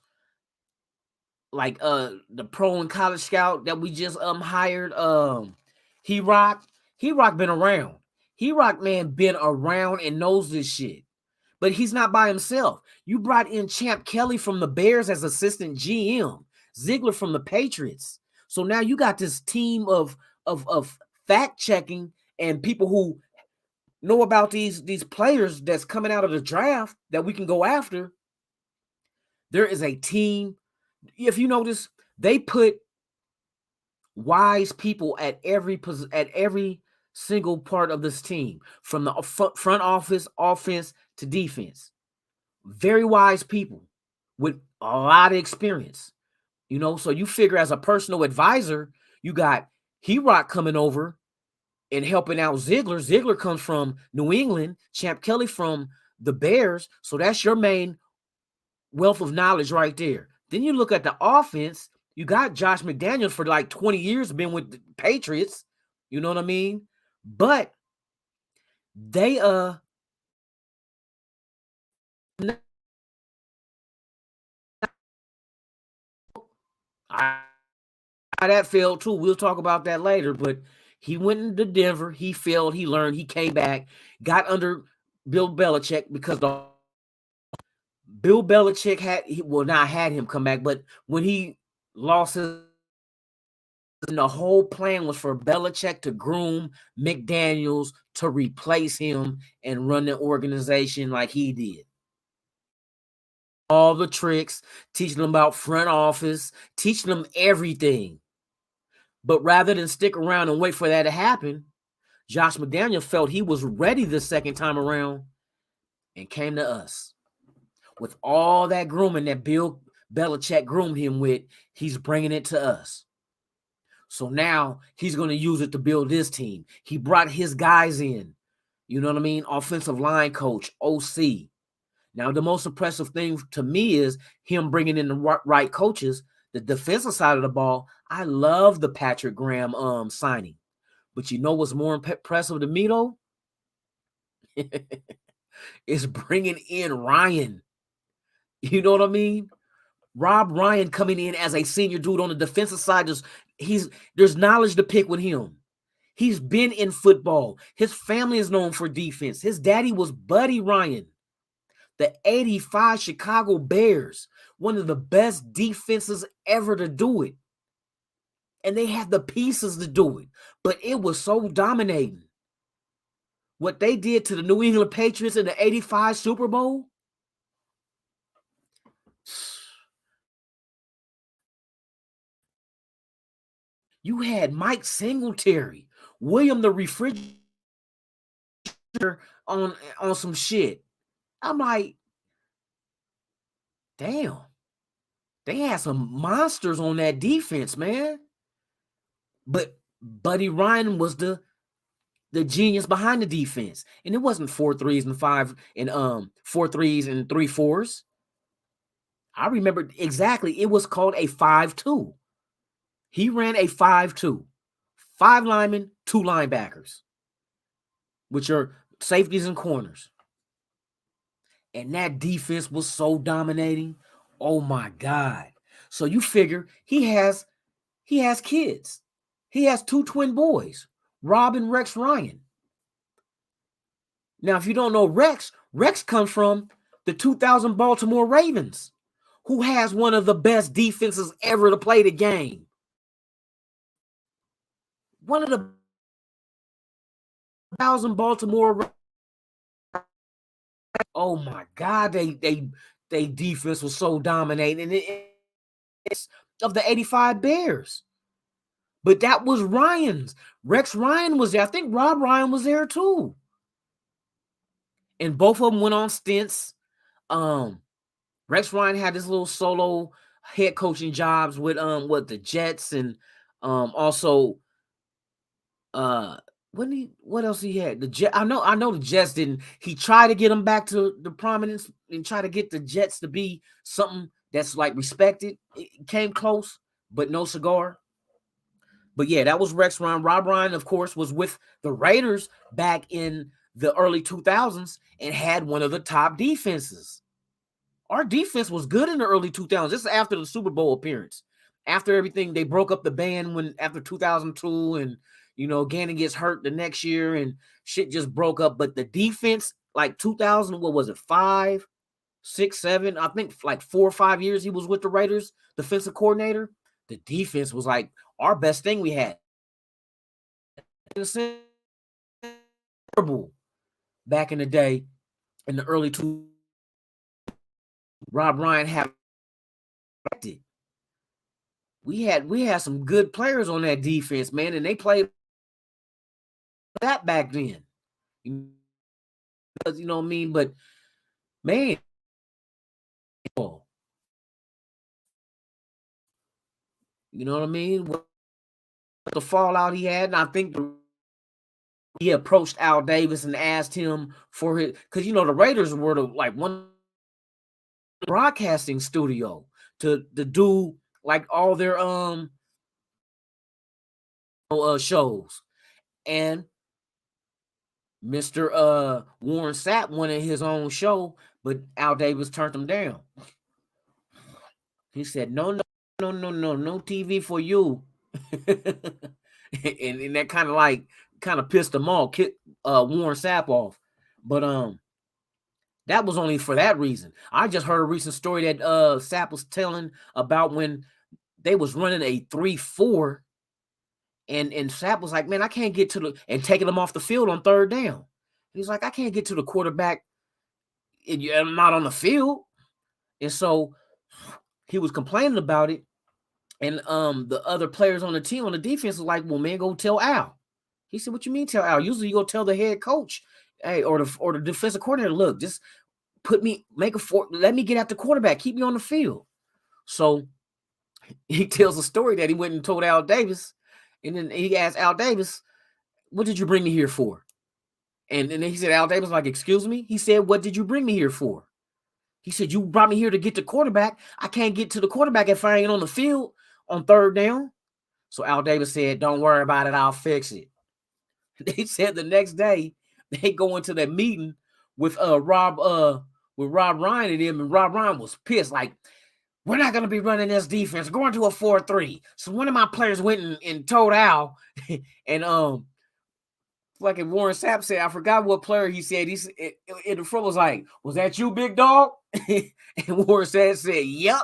like the pro and college scout that we just hired, He-Rock been around. He-Rock man been around and knows this shit. But he's not by himself. You brought in Champ Kelly from the Bears as assistant GM, Ziegler from the Patriots. So now you got this team of fact checking and people who know about these players that's coming out of the draft that we can go after. There is a team. If you notice, they put wise people at every single part of this team, from the front office, offense to defense. Very wise people with a lot of experience, you know. So you figure as a personal advisor, you got He-Rock coming over and helping out Ziegler. Ziegler comes from New England, Champ Kelly from the Bears. So that's your main wealth of knowledge right there. Then you look at the offense, you got Josh McDaniels for like 20 years, been with the Patriots, you know what I mean? But they that failed too. We'll talk about that later, but he went into Denver, he failed, he learned, he came back, got under Bill Belichick because Bill Belichick had him come back, but when he lost his, the whole plan was for Belichick to groom McDaniels to replace him and run the organization like he did. All the tricks, teaching them about front office, teaching them everything. But rather than stick around and wait for that to happen, Josh McDaniels felt he was ready the second time around and came to us. With all that grooming that Bill Belichick groomed him with, he's bringing it to us. So now he's going to use it to build this team. He brought his guys in, you know what I mean? Offensive line coach, OC. Now, the most impressive thing to me is him bringing in the right coaches. The defensive side of the ball, I love the Patrick Graham signing. But you know what's more impressive to me, though? Is bringing in Ryan. You know what I mean? Rob Ryan coming in as a senior dude on the defensive side. There's knowledge to pick with him. He's been in football. His family is known for defense. His daddy was Buddy Ryan. The 85 Chicago Bears, one of the best defenses ever to do it. And they had the pieces to do it. But it was so dominating. What they did to the New England Patriots in the 85 Super Bowl. You had Mike Singletary, William the Refrigerator on some shit. I'm like, damn. They had some monsters on that defense, man. But Buddy Ryan was the genius behind the defense. And it wasn't 4 3s and 5 and 4 3s and 3 4s. I remember exactly. It was called a 5-2. He ran a 5-2. 5 linemen, 2 linebackers, which are safeties and corners. And that defense was so dominating. Oh my God. So you figure he has kids. He has 2 twin boys, Rob and Rex Ryan. Now, if you don't know Rex comes from the 2000 Baltimore Ravens, who has one of the best defenses ever to play the game. one of the 1,000 Baltimore. Oh my God, they defense was so dominating. It's of the 85 Bears. But that was Ryan's. Rex Ryan was there. I think Rob Ryan was there too. And both of them went on stints. Rex Ryan had this little solo head coaching jobs with the Jets, and also what else he had? The Jet. I know the Jets didn't. He tried to get them back to the prominence and try to get the Jets to be something that's like respected. It came close, but no cigar. But yeah, that was Rex Ryan. Rob Ryan, of course, was with the Raiders back in the early 2000s and had one of the top defenses. Our defense was good in the early 2000s. This is after the Super Bowl appearance. After everything, they broke up the band after 2002, and Gannon gets hurt the next year and shit just broke up. But the defense, like 2000, what was it, 5, 6, 7? I think like 4 or 5 years he was with the Raiders, defensive coordinator. The defense was like our best thing we had. Back in the day, in the early 2000s, Rob Ryan had it. We had some good players on that defense, man, and they played that back then. You know what I mean? But man, you know what I mean? What the fallout he had, and I think he approached Al Davis and asked him for his, because the Raiders were one broadcasting studio to do like all their shows, and Mr. Warren Sapp wanted his own show, but Al Davis turned him down. He said, no TV for you. and that kind of pissed him off, Warren Sapp off. But that was only for that reason. I just heard a recent story that Sapp was telling about when they was running a 3-4, and Sapp was like, man, I can't get to and taking them off the field on third down. He's like, I can't get to the quarterback, and I'm not on the field. And so he was complaining about it. And the other players on the team, on the defense, was like, well, man, go tell Al. He said, what you mean tell Al? Usually you go tell the head coach, hey, or the defensive coordinator, look, just let me get at the quarterback, keep me on the field. So he tells a story that he went and told Al Davis, and then he asked Al Davis, what did you bring me here for? And then he said, Al Davis, like, excuse me? He said, what did you bring me here for? He said, you brought me here to get the quarterback. I can't get to the quarterback if I ain't on the field on third down. So Al Davis said, don't worry about it, I'll fix it. They said the next day they go into that meeting with Rob Ryan and him, and Rob Ryan was pissed, like, we're not going to be running this defense, going to a 4-3. So one of my players went and told Al, and like Warren Sapp said, I forgot what player he said. He in the front was like, was that you, big dog? And Warren Sapp said, yep.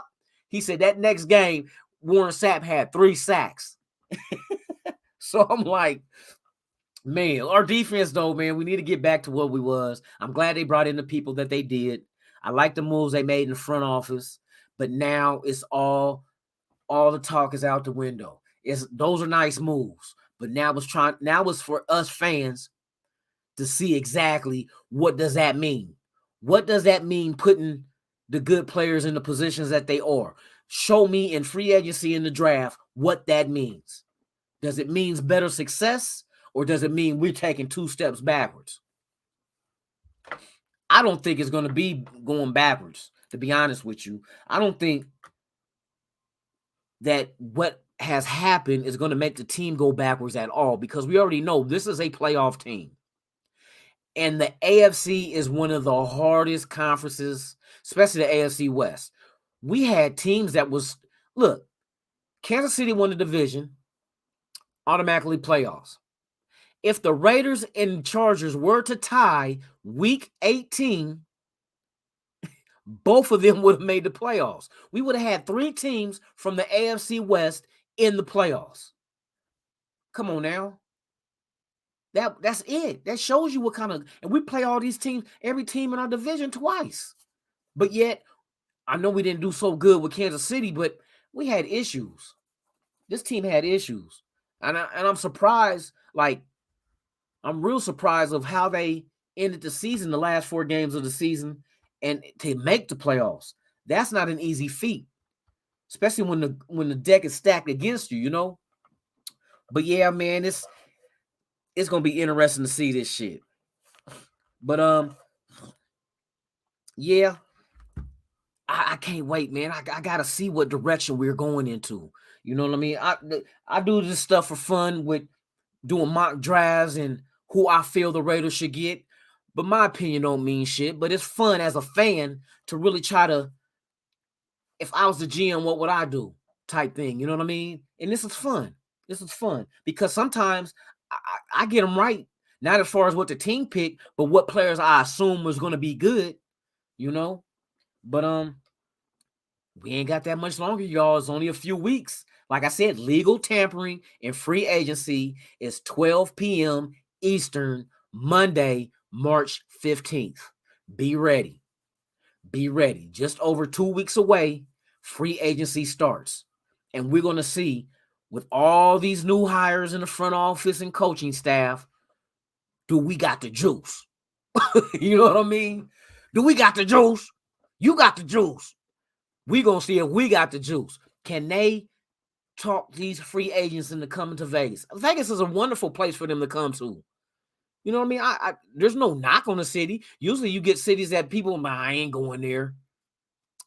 He said that next game, Warren Sapp had 3 sacks. So I'm like, man, our defense, though, man, we need to get back to what we was. I'm glad they brought in the people that they did. I like the moves they made in the front office, but now it's all the talk is out the window. Those are nice moves, but now it's for us fans to see exactly what does that mean. What does that mean, putting the good players in the positions that they are? Show me in free agency in the draft what that means. Does it mean better success, or does it mean we're taking 2 steps backwards? I don't think it's going to be going backwards, to be honest with you. I don't think that what has happened is going to make the team go backwards at all, because we already know this is a playoff team. And the AFC is one of the hardest conferences, especially the AFC West. We had teams that look, Kansas City won the division, automatically playoffs. If the Raiders and Chargers were to tie week 18, both of them would have made the playoffs. We would have had 3 teams from the AFC West in the playoffs. Come on now. That's it. That shows you what kind of, and we play all these teams, every team in our division twice. But yet, I know we didn't do so good with Kansas City, but we had issues. This team had issues. And I'm surprised, like, I'm real surprised of how they ended the season, the last 4 games of the season, and to make the playoffs. That's not an easy feat, especially when the deck is stacked against you, you know? But yeah, man, it's gonna be interesting to see this shit. But yeah, I can't wait, man. I gotta see what direction we're going into. You know what I mean? I do this stuff for fun with doing mock drafts and who I feel the Raiders should get. But my opinion don't mean shit. But it's fun as a fan to really try to, if I was the GM, what would I do? Type thing. You know what I mean? And this is fun. This is fun because sometimes I get them right. Not as far as what the team picked, but what players I assume was going to be good, you know? But we ain't got that much longer, y'all. It's only a few weeks. Like I said, legal tampering and free agency is 12 p.m. Eastern, Monday, March 15th. Be ready. Be ready. Just over 2 weeks away, free agency starts. And we're going to see, with all these new hires in the front office and coaching staff, do we got the juice? You know what I mean? Do we got the juice? You got the juice. We going to see if we got the juice. Can they talk these free agents into coming to Vegas? Vegas is a wonderful place for them to come to. You know what I mean? I there's no knock on the city. Usually you get cities that people, I ain't going there.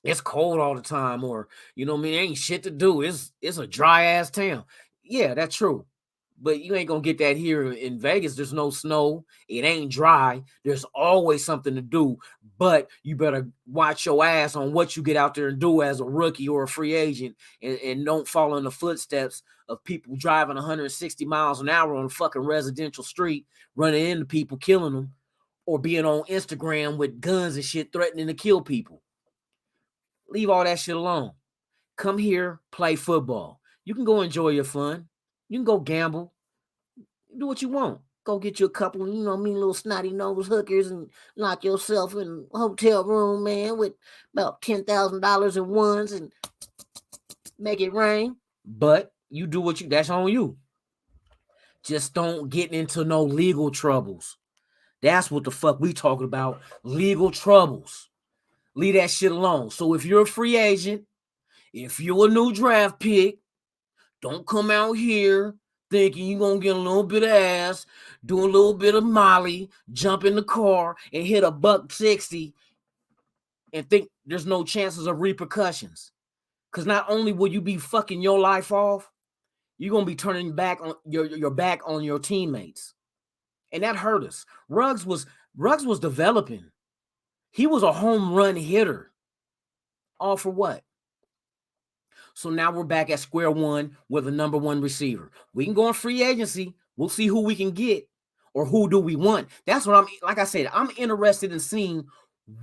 It's cold all the time, or you know what I mean, ain't shit to do. It's a dry ass town. Yeah, that's true. But you ain't gonna get that here in Vegas. There's no snow. It ain't dry. There's always something to do. But you better watch your ass on what you get out there and do as a rookie or a free agent, and don't follow in the footsteps of people driving 160 miles an hour on a fucking residential street, running into people, killing them, or being on Instagram with guns and shit threatening to kill people. Leave all that shit alone. Come here, play football. You can go enjoy your fun. You can go gamble. Do what you want. Go get you a couple, you know what I mean, little snotty nose hookers and lock yourself in a hotel room, man, with about $10,000 in ones and make it rain. But you do what you, that's on you. Just don't get into no legal troubles. That's what the fuck we talking about. Legal troubles. Leave that shit alone. So if you're a free agent, if you're a new draft pick, don't come out here thinking you're going to get a little bit of ass, do a little bit of Molly, jump in the car and hit $160 and think there's no chances of repercussions. Because not only will you be fucking your life off, you're going to be turning back on your back on your teammates. And that hurt us. Ruggs was developing. He was a home run hitter. All for what? So now we're back at square one with a number one receiver. We can go on free agency. We'll see who we can get or who do we want. That's what like I said, I'm interested in seeing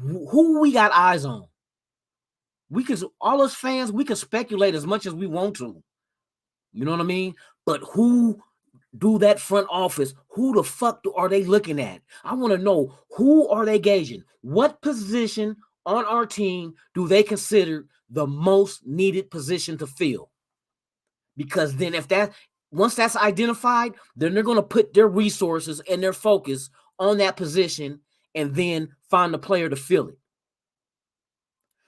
who we got eyes on. All us fans, we can speculate as much as we want to. You know what I mean? But who do that front office? Who the fuck are they looking at? I want to know, who are they gauging? What position on our team do they consider the most needed position to fill? Because then once that's identified, then they're going to put their resources and their focus on that position and then find a player to fill it.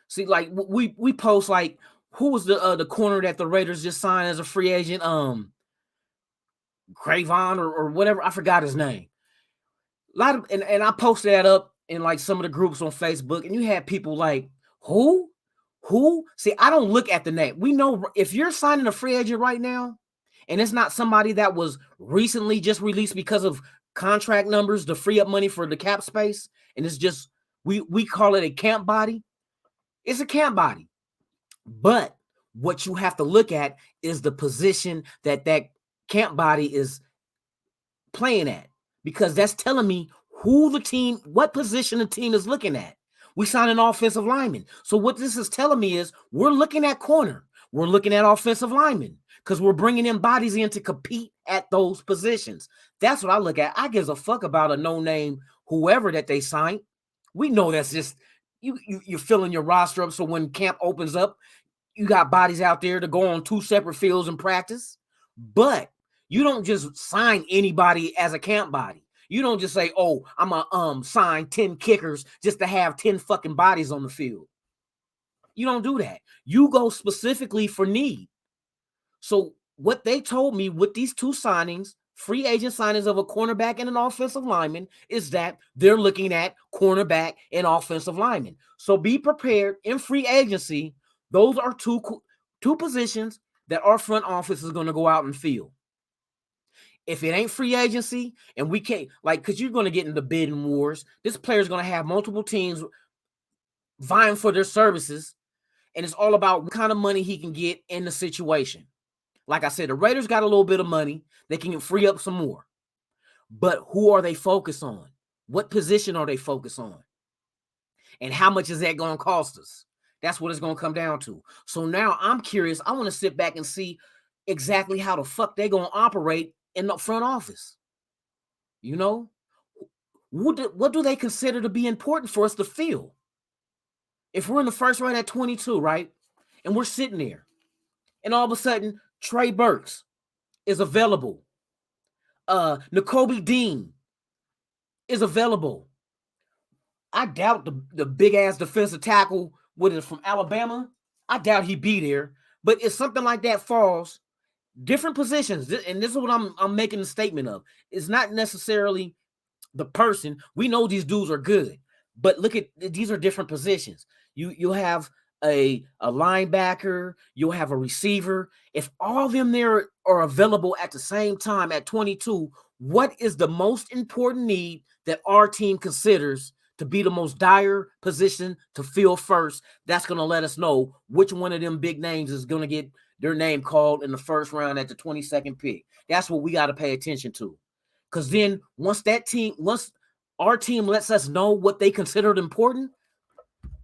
See, like we post, like, who was the corner that the Raiders just signed as a free agent? Cravon or whatever. I forgot his name. And I posted that up in like some of the groups on Facebook, and you had people like, who? See, I don't look at the name. We know if you're signing a free agent right now, and it's not somebody that was recently just released because of contract numbers to free up money for the cap space, and it's just, we call it a camp body. It's a camp body. But what you have to look at is the position that camp body is playing at, because that's telling me what position the team is looking at. We signed an offensive lineman. So what this is telling me is we're looking at corner. we're looking at offensive linemen because we're bringing in bodies in to compete at those positions. That's what I look at. I gives a fuck about a no-name whoever that they signed. We know that's just you're filling your roster up so when camp opens up, you got bodies out there to go on 2 separate fields in practice. But you don't just sign anybody as a camp body. You don't just say, oh, I'm going to sign 10 kickers just to have 10 fucking bodies on the field. You don't do that. You go specifically for need. So what they told me with these 2 signings, free agent signings of a cornerback and an offensive lineman, is that they're looking at cornerback and offensive lineman. So be prepared in free agency. Those are two positions that our front office is going to go out and fill. If it ain't free agency and we can't, like, because you're going to get into bidding wars, this player's going to have multiple teams vying for their services, and it's all about what kind of money he can get in the situation. Like I said, the Raiders got a little bit of money. They can free up some more. But who are they focused on? What position are they focused on? And how much is that going to cost us? That's what it's going to come down to. So now I'm curious. I want to sit back and see exactly how the fuck they're going to operate in the front office. You know, what do they consider to be important for us to fill? If we're in the first round at 22, right, and we're sitting there, and all of a sudden Trey Burks is available, Nakobe Dean is available. I doubt the big ass defensive tackle from Alabama. I doubt he'd be there. But if something like that falls, different positions, and this is what I'm making a statement of. It's not necessarily the person. We know these dudes are good, but look at these are different positions. You'll have a linebacker, you'll have a receiver. If all of them there are available at the same time at 22, what is the most important need that our team considers to be the most dire position to fill first? That's going to let us know which one of them big names is going to get their name called in the first round at the 22nd pick. That's what we got to pay attention to. Because then once our team lets us know what they considered important,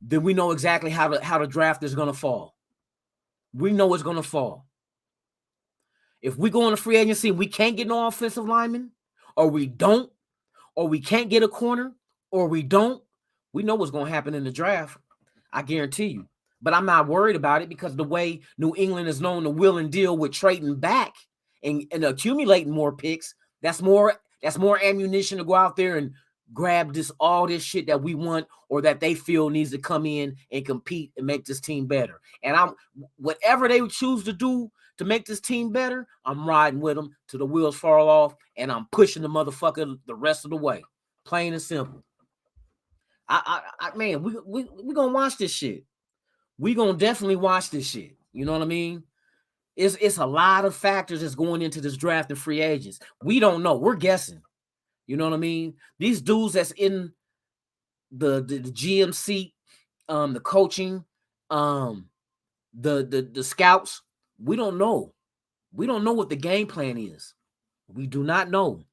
then we know exactly how the draft is going to fall. We know it's going to fall. If we go on a free agency and we can't get no offensive lineman, or we can't get a corner, or we know what's going to happen in the draft. I guarantee you. But I'm not worried about it because the way New England is known to will and deal with trading back and accumulating more picks, that's more ammunition to go out there and grab all this shit that we want or that they feel needs to come in and compete and make this team better. And whatever they choose to do to make this team better, I'm riding with them till the wheels fall off, and I'm pushing the motherfucker the rest of the way. Plain and simple. Man, we gonna watch this shit. We gonna definitely watch this shit. You know what I mean? It's a lot of factors that's going into this draft and free agents. We don't know. We're guessing. You know what I mean? These dudes that's in the GM seat, the coaching, the scouts, we don't know. We don't know what the game plan is. We do not know.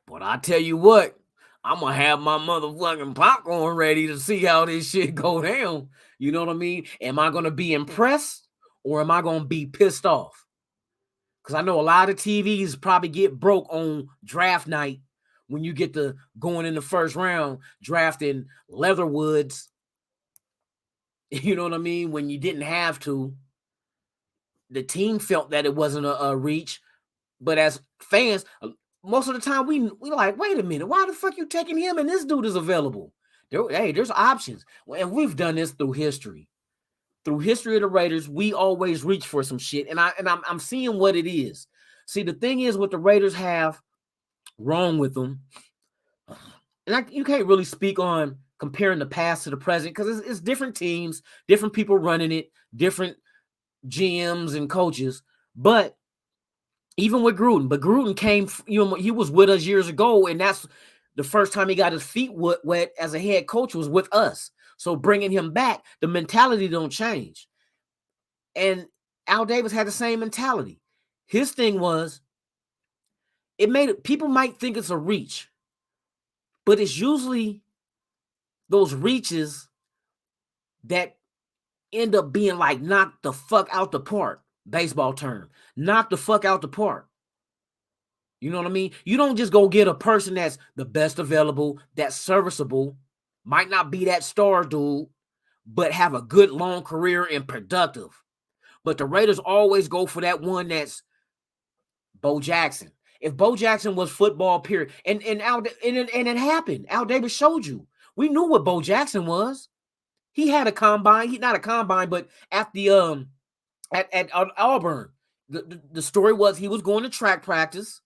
But I tell you what, I'm going to have my motherfucking popcorn ready to see how this shit go down. You know what I mean? Am I going to be impressed or am I going to be pissed off? Because I know a lot of TVs probably get broke on draft night when you get to going in the first round, drafting Leatherwoods. You know what I mean? When you didn't have to. The team felt that it wasn't a reach. But as fans, most of the time we like, wait a minute, why the fuck you taking him and this dude is available? There's options. And we've done this through history. Through history of the Raiders, we always reach for some shit. And I'm seeing what it is. See, the thing is what the Raiders have wrong with them, and you can't really speak on comparing the past to the present because it's different teams, different people running it, different GMs and coaches. But even with Gruden came, he was with us years ago, and that's the first time he got his feet wet as a head coach was with us. So bringing him back, the mentality don't change. And Al Davis had the same mentality. His thing was, people might think it's a reach, but it's usually those reaches that end up being like knocked the fuck out the park. Baseball term. Knock the fuck out the park. You know what I mean? You don't just go get a person that's the best available, that's serviceable, might not be that star dude, but have a good long career and productive. But the Raiders always go for that one that's Bo Jackson. If Bo Jackson was football, period, and it happened. Al Davis showed you. We knew what Bo Jackson was. He had a combine. Not a combine, but at the at Auburn, the story was he was going to track practice.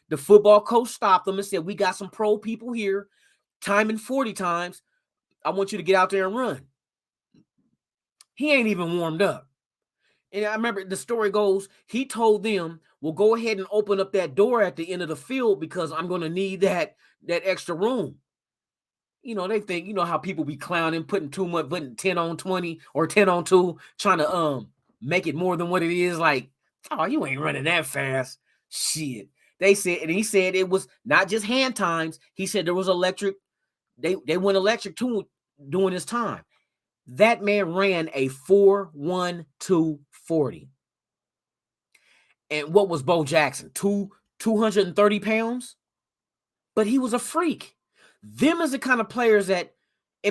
The football coach stopped him and said, "We got some pro people here, timing 40 times. I want you to get out there and run." He ain't even warmed up. And I remember the story goes, he told them, "Well, go ahead and open up that door at the end of the field because I'm going to need that extra room." You know, they think, you know how people be clowning, putting 10 on 20 or 10 on 2, trying to make it more than what it is. Like, oh, you ain't running that fast. Shit. They said, and he said it was not just hand times. He said there was electric. They went electric too during his time. That man ran a 4.1240. And what was Bo Jackson? 230 pounds? But he was a freak. Them is the kind of players that,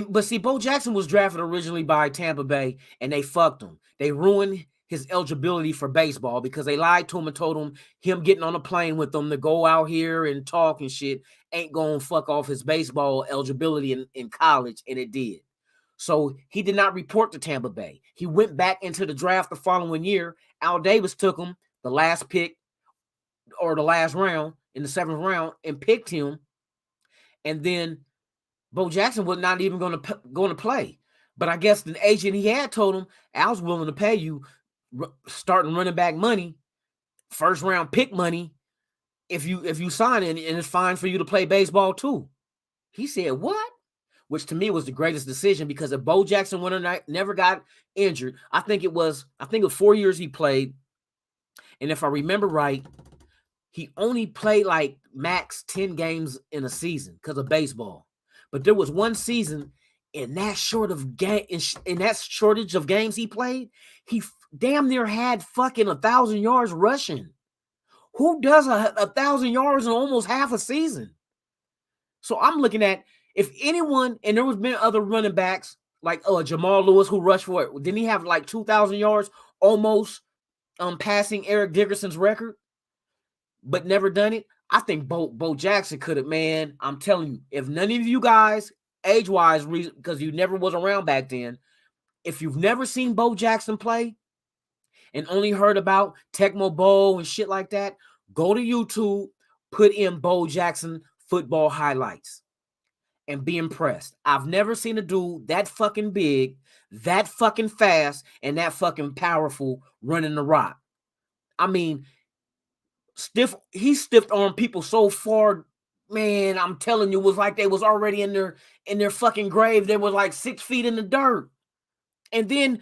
but see, Bo Jackson was drafted originally by Tampa Bay, and they fucked him. They ruined his eligibility for baseball because they lied to him and told him getting on a plane with them to go out here and talk and shit ain't gonna fuck off his baseball eligibility in college, and it did. So he did not report to Tampa Bay. He went back into the draft the following year. Al Davis took him the last pick or the last round in the 7th round and picked him. And then Bo Jackson was not even going to play. But I guess the agent he had told him, "Al's willing to pay you starting running back money, 1st round pick money, if you sign it, and it's fine for you to play baseball too." He said, "What?" Which to me was the greatest decision, because if Bo Jackson never got injured, I think it was 4 years he played. And if I remember right, he only played like max 10 games in a season because of baseball. But there was one season in that shortage of games he played, he damn near had fucking 1,000 yards rushing. Who does 1,000 yards in almost half a season? So I'm looking at, if anyone, and there was been other running backs like Jamal Lewis who rushed for it. Didn't he have like 2,000 yards almost passing Eric Dickerson's record, but never done it? I think Bo Jackson could have, man. I'm telling you, if none of you guys, age-wise, because you never was around back then, if you've never seen Bo Jackson play and only heard about Tecmo Bowl and shit like that, go to YouTube, put in Bo Jackson football highlights, and be impressed. I've never seen a dude that fucking big, that fucking fast, and that fucking powerful running the rock. I mean, he stiffed armed people so far, man. I'm telling you, it was like they was already in their fucking grave. They were like 6 feet in the dirt, and then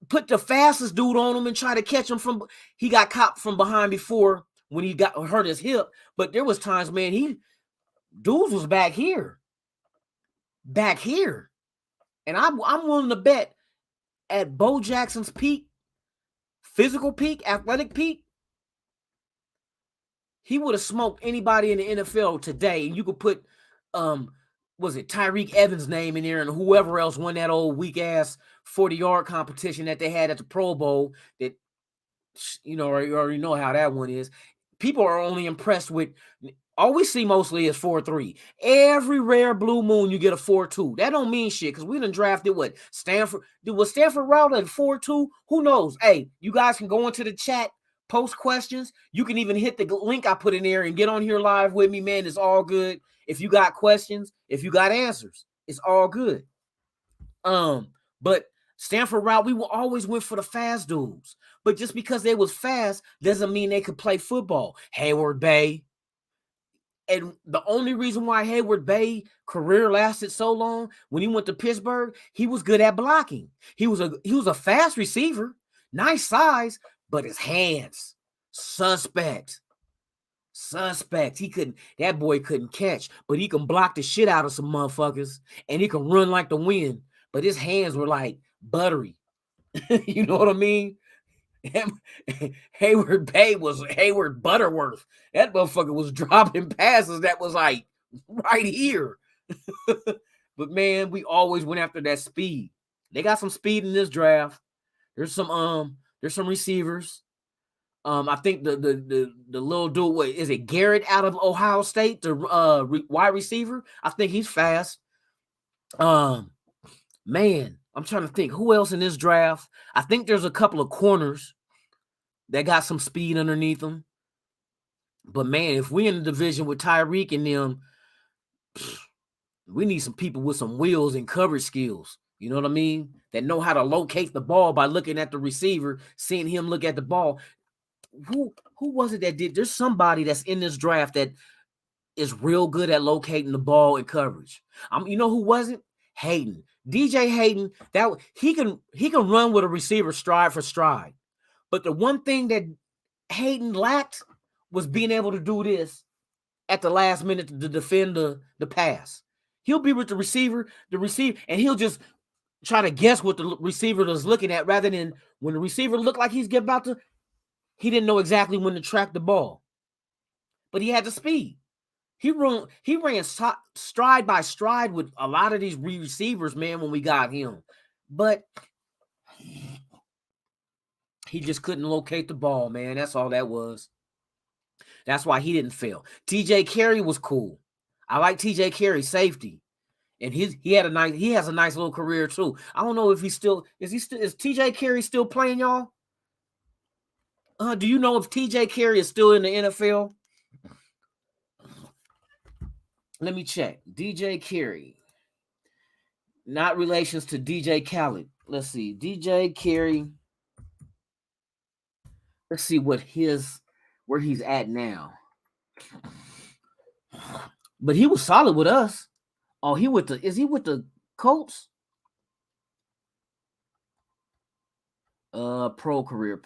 put the fastest dude on him and try to catch him he got caught from behind before when he got hurt his hip. But there was times, man, dudes was back here, and I'm willing to bet at Bo Jackson's peak, physical peak, athletic peak, he would have smoked anybody in the NFL today. And you could put, was it Tyreek Evans' name in there and whoever else won that old weak-ass 40-yard competition that they had at the Pro Bowl that, you know, you already know how that one is. People are only impressed with, all we see mostly is 4.3. Every rare blue moon, you get a 4.2. That don't mean shit, because we done drafted what? Stanford. Was Stanford Router at 4.2? Who knows? Hey, you guys can go into the chat, post questions. You can even hit the link I put in there and get on here live with me, man. It's all good. If you got questions, if you got answers, it's all good. But Stanford route, we will always went for the fast dudes. But just because they was fast doesn't mean they could play football. Hayward Bay. And the only reason why Hayward Bay career lasted so long, when he went to Pittsburgh, he was good at blocking. He was a fast receiver, nice size, but his hands, suspect. That boy couldn't catch, but he can block the shit out of some motherfuckers, and he can run like the wind. But his hands were like buttery. You know what I mean? Hayward Bay was Hayward Butterworth. That motherfucker was dropping passes that was like right here. But man, we always went after that speed. They got some speed in this draft. There's some receivers. I think the little dude, what is it, Garrett out of Ohio State, the wide receiver? I think he's fast. Man, I'm trying to think who else in this draft. I think there's a couple of corners that got some speed underneath them. But man, if we in the division with Tyreek and them, we need some people with some wheels and coverage skills. You know what I mean? That know how to locate the ball by looking at the receiver, seeing him look at the ball. Who was it that did? There's somebody that's in this draft that is real good at locating the ball and coverage. You know who wasn't? Hayden. DJ Hayden, that he can run with a receiver stride for stride. But the one thing that Hayden lacked was being able to do this at the last minute to defend the pass. He'll be with the receiver, and he'll just try to guess what the receiver is looking at rather than when the receiver looked like he's about to, he didn't know exactly when to track the ball. But he had the speed. He ran stride by stride with a lot of these receivers, man, when we got him. But he just couldn't locate the ball, man. That's all that was. That's why he didn't fail. TJ Kerry was cool. I like TJ Kerry, safety. And he has a nice little career too. I don't know if is TJ Kerry still playing, y'all? Do you know if TJ Kerry is still in the NFL? Let me check. DJ Kerry. Not relations to DJ Khaled. Let's see. DJ Kerry. Let's see where he's at now. But he was solid with us. Oh, is he with the Colts? Pro career,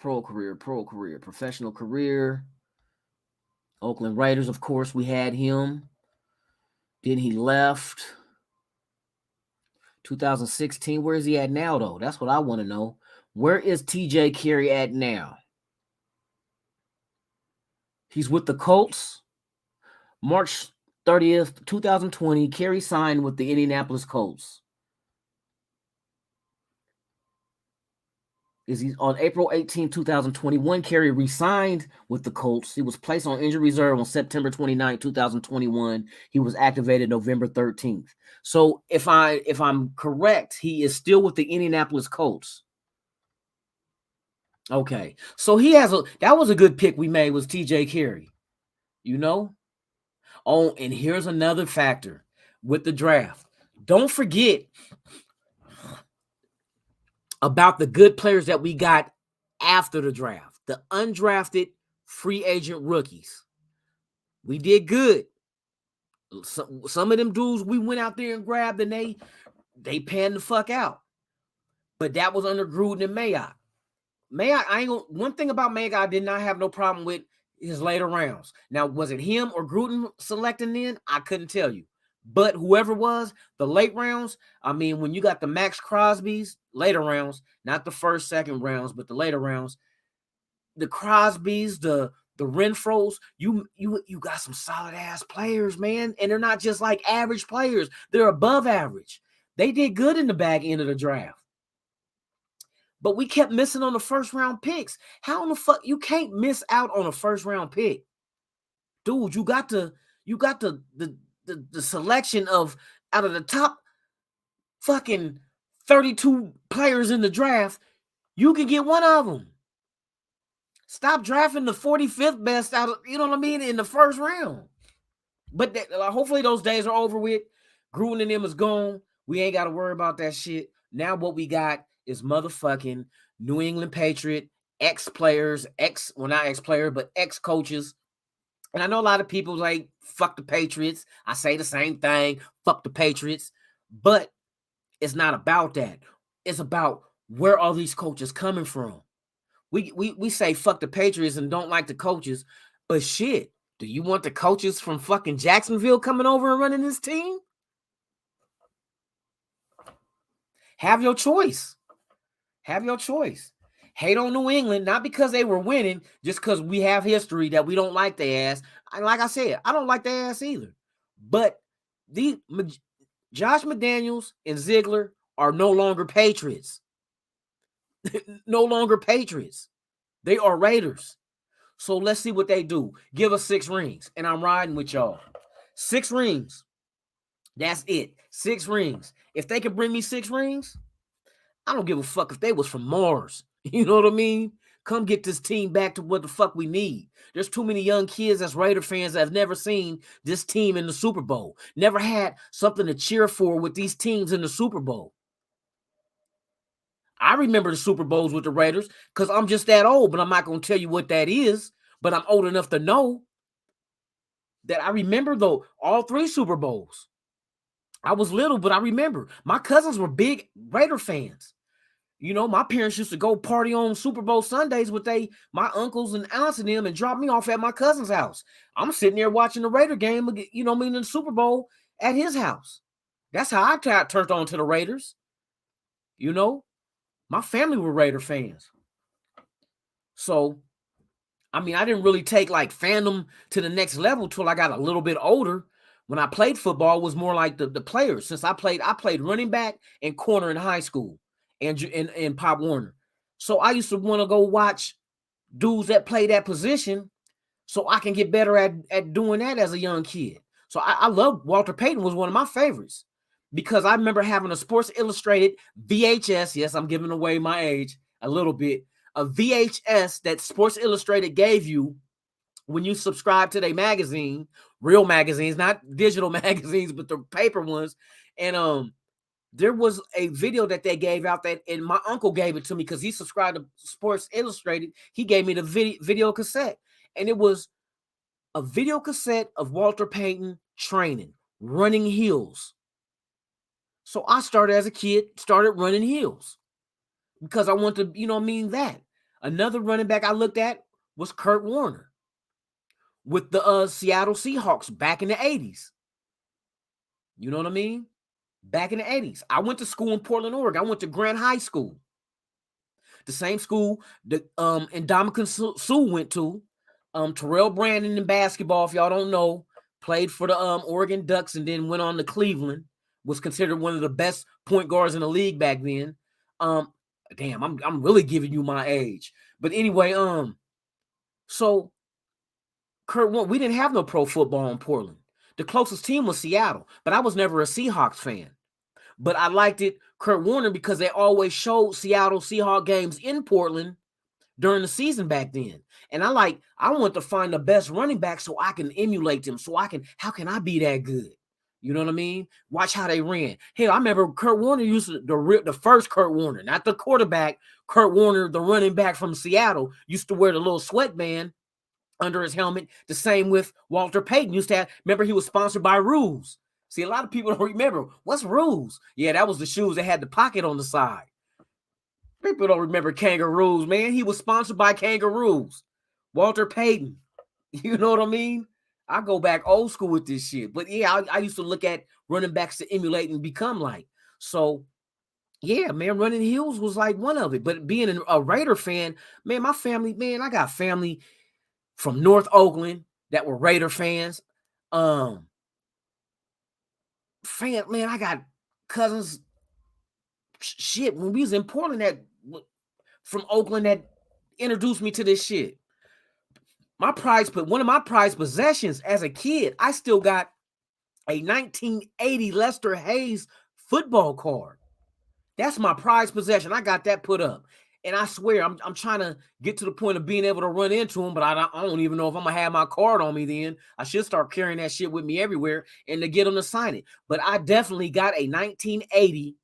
professional career. Oakland Raiders, of course, we had him. Then he left. 2016. Where is he at now, though? That's what I want to know. Where is TJ Kerry at now? He's with the Colts. March 30th, 2020, Kerry signed with the Indianapolis Colts. On April 18, 2021, Kerry re-signed with the Colts. He was placed on injury reserve on September 29, 2021. He was activated November 13th. So if I'm correct, he is still with the Indianapolis Colts. Okay. So that was a good pick we made, was TJ Kerry. You know? Oh, and here's another factor with the draft. Don't forget about the good players that we got after the draft, the undrafted free agent rookies. We did good. Some of them dudes we went out there and grabbed, and they panned the fuck out. But that was under Gruden and Mayock. One thing about Mayock I did not have no problem with his later rounds. Now, was it him or Gruden selecting then? I couldn't tell you. But whoever was, the late rounds, I mean, when you got the Max Crosbys, later rounds, not the first, second rounds, but the later rounds, the Crosbys, the Renfros, you got some solid ass players, man. And they're not just like average players. They're above average. They did good in the back end of the draft. But we kept missing on the first round picks. How in the fuck you can't miss out on a first round pick? Dude, you got the selection of out of the top fucking 32 players in the draft, you can get one of them. Stop drafting the 45th best out of, you know what I mean, in the first round. But hopefully those days are over with. Gruden and them is gone. We ain't got to worry about that shit. Now what we got is motherfucking New England Patriot, ex-players, not ex-player, but ex-coaches. And I know a lot of people like, fuck the Patriots. I say the same thing, fuck the Patriots. But it's not about that. It's about where are these coaches coming from? We say fuck the Patriots and don't like the coaches. But shit, do you want the coaches from fucking Jacksonville coming over and running this team? Have your choice. Have your choice. Hate on New England, not because they were winning, just because we have history that we don't like their ass. And like I said, I don't like their ass either. But Josh McDaniels and Ziegler are no longer Patriots. No longer Patriots. They are Raiders. So let's see what they do. Give us 6 rings, and I'm riding with y'all. 6 rings. That's it. 6 rings. If they can bring me 6 rings, I don't give a fuck if they was from Mars. You know what I mean? Come get this team back to what the fuck we need. There's too many young kids as Raider fans that have never seen this team in the Super Bowl. Never had something to cheer for with these teams in the Super Bowl. I remember the Super Bowls with the Raiders because I'm just that old, but I'm not going to tell you what that is. But I'm old enough to know that I remember, though, all 3 Super Bowls. I was little, but I remember. My cousins were big Raider fans. You know, my parents used to go party on Super Bowl Sundays with my uncles and aunts and them and drop me off at my cousin's house. I'm sitting there watching the Raider game, you know, meaning the Super Bowl at his house. That's how I turned on to the Raiders. You know, my family were Raider fans. So, I mean, I didn't really take like fandom to the next level till I got a little bit older. When I played football, it was more like the players. Since I played running back and corner in high school. And Pop Warner. So I used to want to go watch dudes that play that position so I can get better at doing that as a young kid. So I love Walter Payton was one of my favorites because I remember having a Sports Illustrated VHS. Yes, I'm giving away my age a little bit. A VHS that Sports Illustrated gave you when you subscribe to their magazine, real magazines, not digital magazines, but the paper ones. And there was a video that they gave out and my uncle gave it to me because he subscribed to Sports Illustrated. He gave me the video cassette, and it was a video cassette of Walter Payton training, running hills. So I started as a kid, started running hills because I wanted to, you know, that. Another running back I looked at was Kurt Warner with the Seattle Seahawks back in the 80s. You know what I mean? Back in the 80s. I went to school in Portland, Oregon. I went to Grant High School. The same school that Ndamukong Suh went to. Terrell Brandon in basketball, if y'all don't know, played for the Oregon Ducks and then went on to Cleveland. Was considered one of the best point guards in the league back then. Damn, I'm really giving you my age. But anyway, so Kurt Warner, we didn't have no pro football in Portland. The closest team was Seattle, but I was never a Seahawks fan. But I liked it, Kurt Warner, because they always showed Seattle Seahawks games in Portland during the season back then. And I want to find the best running back so I can emulate them. How can I be that good? You know what I mean? Watch how they ran. Hell, I remember Kurt Warner used the first Kurt Warner, not the quarterback. Kurt Warner, the running back from Seattle, used to wear the little sweatband under his helmet. The same with Walter Payton used to have. Remember, he was sponsored by Ruse. See, a lot of people don't remember. What's Ruse? Yeah, that was the shoes that had the pocket on the side. People don't remember Kangaroos, man. He was sponsored by Kangaroos. Walter Payton. You know what I mean? I go back old school with this shit. But yeah, I used to look at running backs to emulate and become like. So, yeah, man, running hills was like one of it. But being a Raider fan, man, my family, man, I got family from North Oakland that were Raider fans. Man, I got cousins. Shit, when we was in Portland from Oakland that introduced me to this shit. One of my prized possessions as a kid, I still got a 1980 Lester Hayes football card. That's my prized possession. I got that put up. And I swear, I'm trying to get to the point of being able to run into him, but I don't even know if I'm going to have my card on me then. I should start carrying that shit with me everywhere and to get him to sign it. But I definitely got a 1980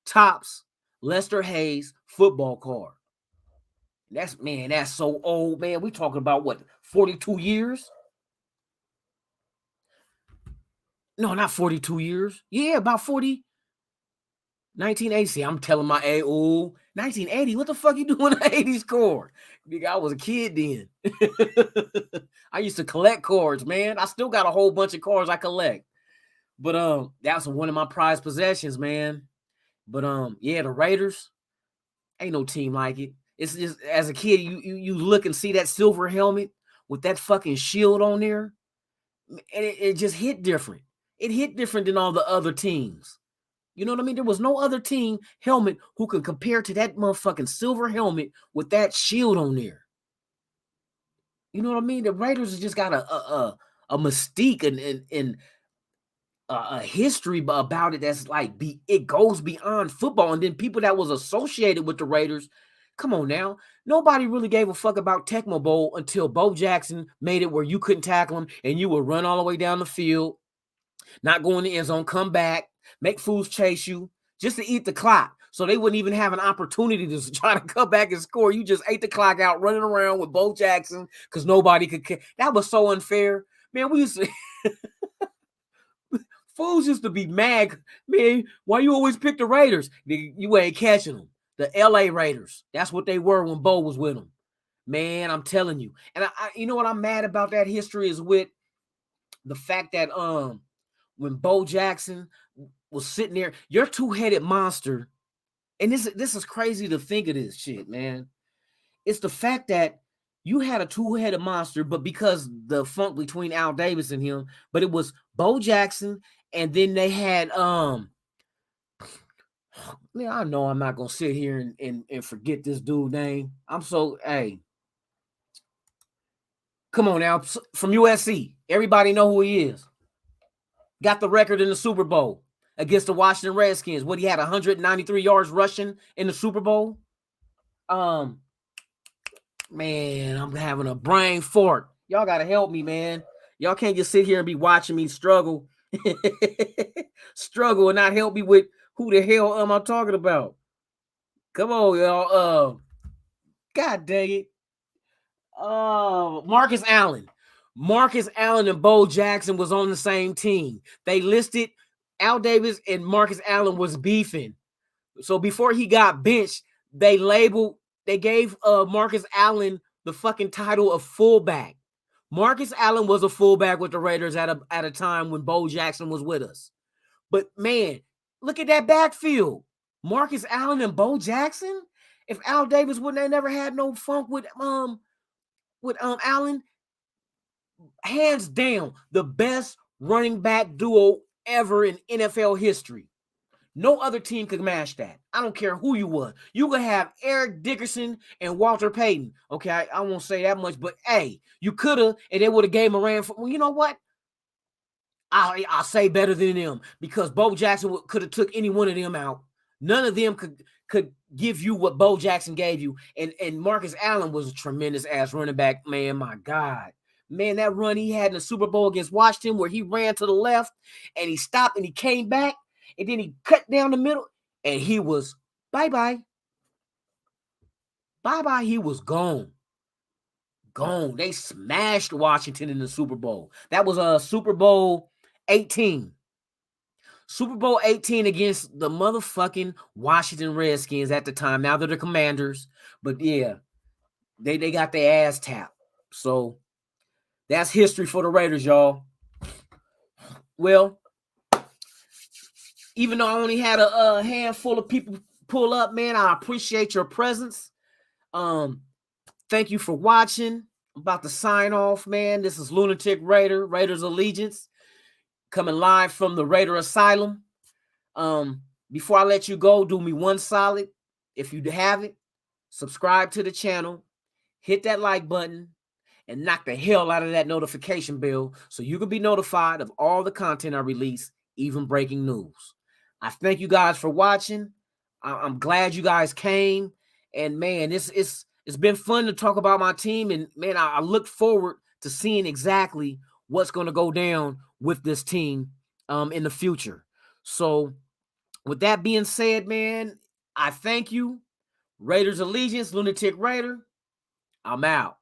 Topps Lester Hayes football card. That's so old, man. We talking about what, 42 years? No, not 42 years. Yeah, about 40. 1980. See, I'm telling my age. Oh, 1980. What the fuck you doing in the 80s card? Nigga, I was a kid then. I used to collect cards, man. I still got a whole bunch of cards I collect. But that was one of my prized possessions, man. But yeah, the Raiders. Ain't no team like it. It's just, as a kid, you look and see that silver helmet with that fucking shield on there, and it just hit different. It hit different than all the other teams. You know what I mean? There was no other team helmet who could compare to that motherfucking silver helmet with that shield on there. You know what I mean? The Raiders just got a mystique and a history about it that's like it goes beyond football. And then people that was associated with the Raiders, come on now, nobody really gave a fuck about Tecmo Bowl until Bo Jackson made it where you couldn't tackle him and you would run all the way down the field, not go in the end zone, come back, make fools chase you just to eat the clock. So they wouldn't even have an opportunity to try to come back and score. You just ate the clock out running around with Bo Jackson because nobody could. That was so unfair. Man, we used to... Fools used to be mad. Man, why you always pick the Raiders? You ain't catching them. The LA Raiders. That's what they were when Bo was with them. Man, I'm telling you. And you know what I'm mad about that history is with the fact that when Bo Jackson was sitting there, your two-headed monster, and this is crazy to think of this shit, man. It's the fact that you had a two-headed monster, but because the funk between Al Davis and him, but it was Bo Jackson, and then they had I know I'm not gonna sit here and forget this dude's name. Hey, come on now, from USC. Everybody know who he is. Got the record in the Super Bowl against the Washington Redskins. What, he had 193 yards rushing in the Super Bowl? Man, I'm having a brain fart. Y'all gotta help me, man. Y'all can't just sit here and be watching me struggle. Struggle and not help me with who the hell am I talking about? Come on, y'all. God dang it. Marcus Allen. Marcus Allen and Bo Jackson was on the same team. They listed Al Davis and Marcus Allen was beefing. So before he got benched, they gave Marcus Allen the fucking title of fullback. Marcus Allen was a fullback with the Raiders at a time when Bo Jackson was with us. But man, look at that backfield. Marcus Allen and Bo Jackson. If Al Davis wouldn't have never had no funk with Allen, hands down, the best running back duo ever in NFL history. No other team could match that. I don't care who you was. You could have Eric Dickerson and Walter Payton. Okay, I won't say that much, but hey, you could have, and they would have gave him a ran for. Well, you know what? I'll say better than them because Bo Jackson could have took any one of them out. None of them could give you what Bo Jackson gave you. And Marcus Allen was a tremendous ass running back, man. My God. Man, that run he had in the Super Bowl against Washington where he ran to the left and he stopped and he came back. And then he cut down the middle, and he was bye-bye. Bye-bye. He was gone. Gone. They smashed Washington in the Super Bowl. That was Super Bowl 18. Super Bowl 18 against the motherfucking Washington Redskins at the time. Now they're the Commanders. But, yeah, they got their ass tapped. So, that's history for the Raiders, y'all. Well, even though I only had a handful of people pull up, man, I appreciate your presence. Thank you for watching. I'm about to sign off, man. This is Lunatic Raider, Raiders Allegiance, coming live from the Raider Asylum. Before I let you go, do me one solid. If you haven't, subscribe to the channel, hit that like button, and knock the hell out of that notification bell so you can be notified of all the content I release, even breaking news. I thank you guys for watching. I'm glad you guys came. And, man, it's been fun to talk about my team. And, man, I look forward to seeing exactly what's going to go down with this team in the future. So, with that being said, man, I thank you. Raiders Allegiance, Lunatic Raider. I'm out.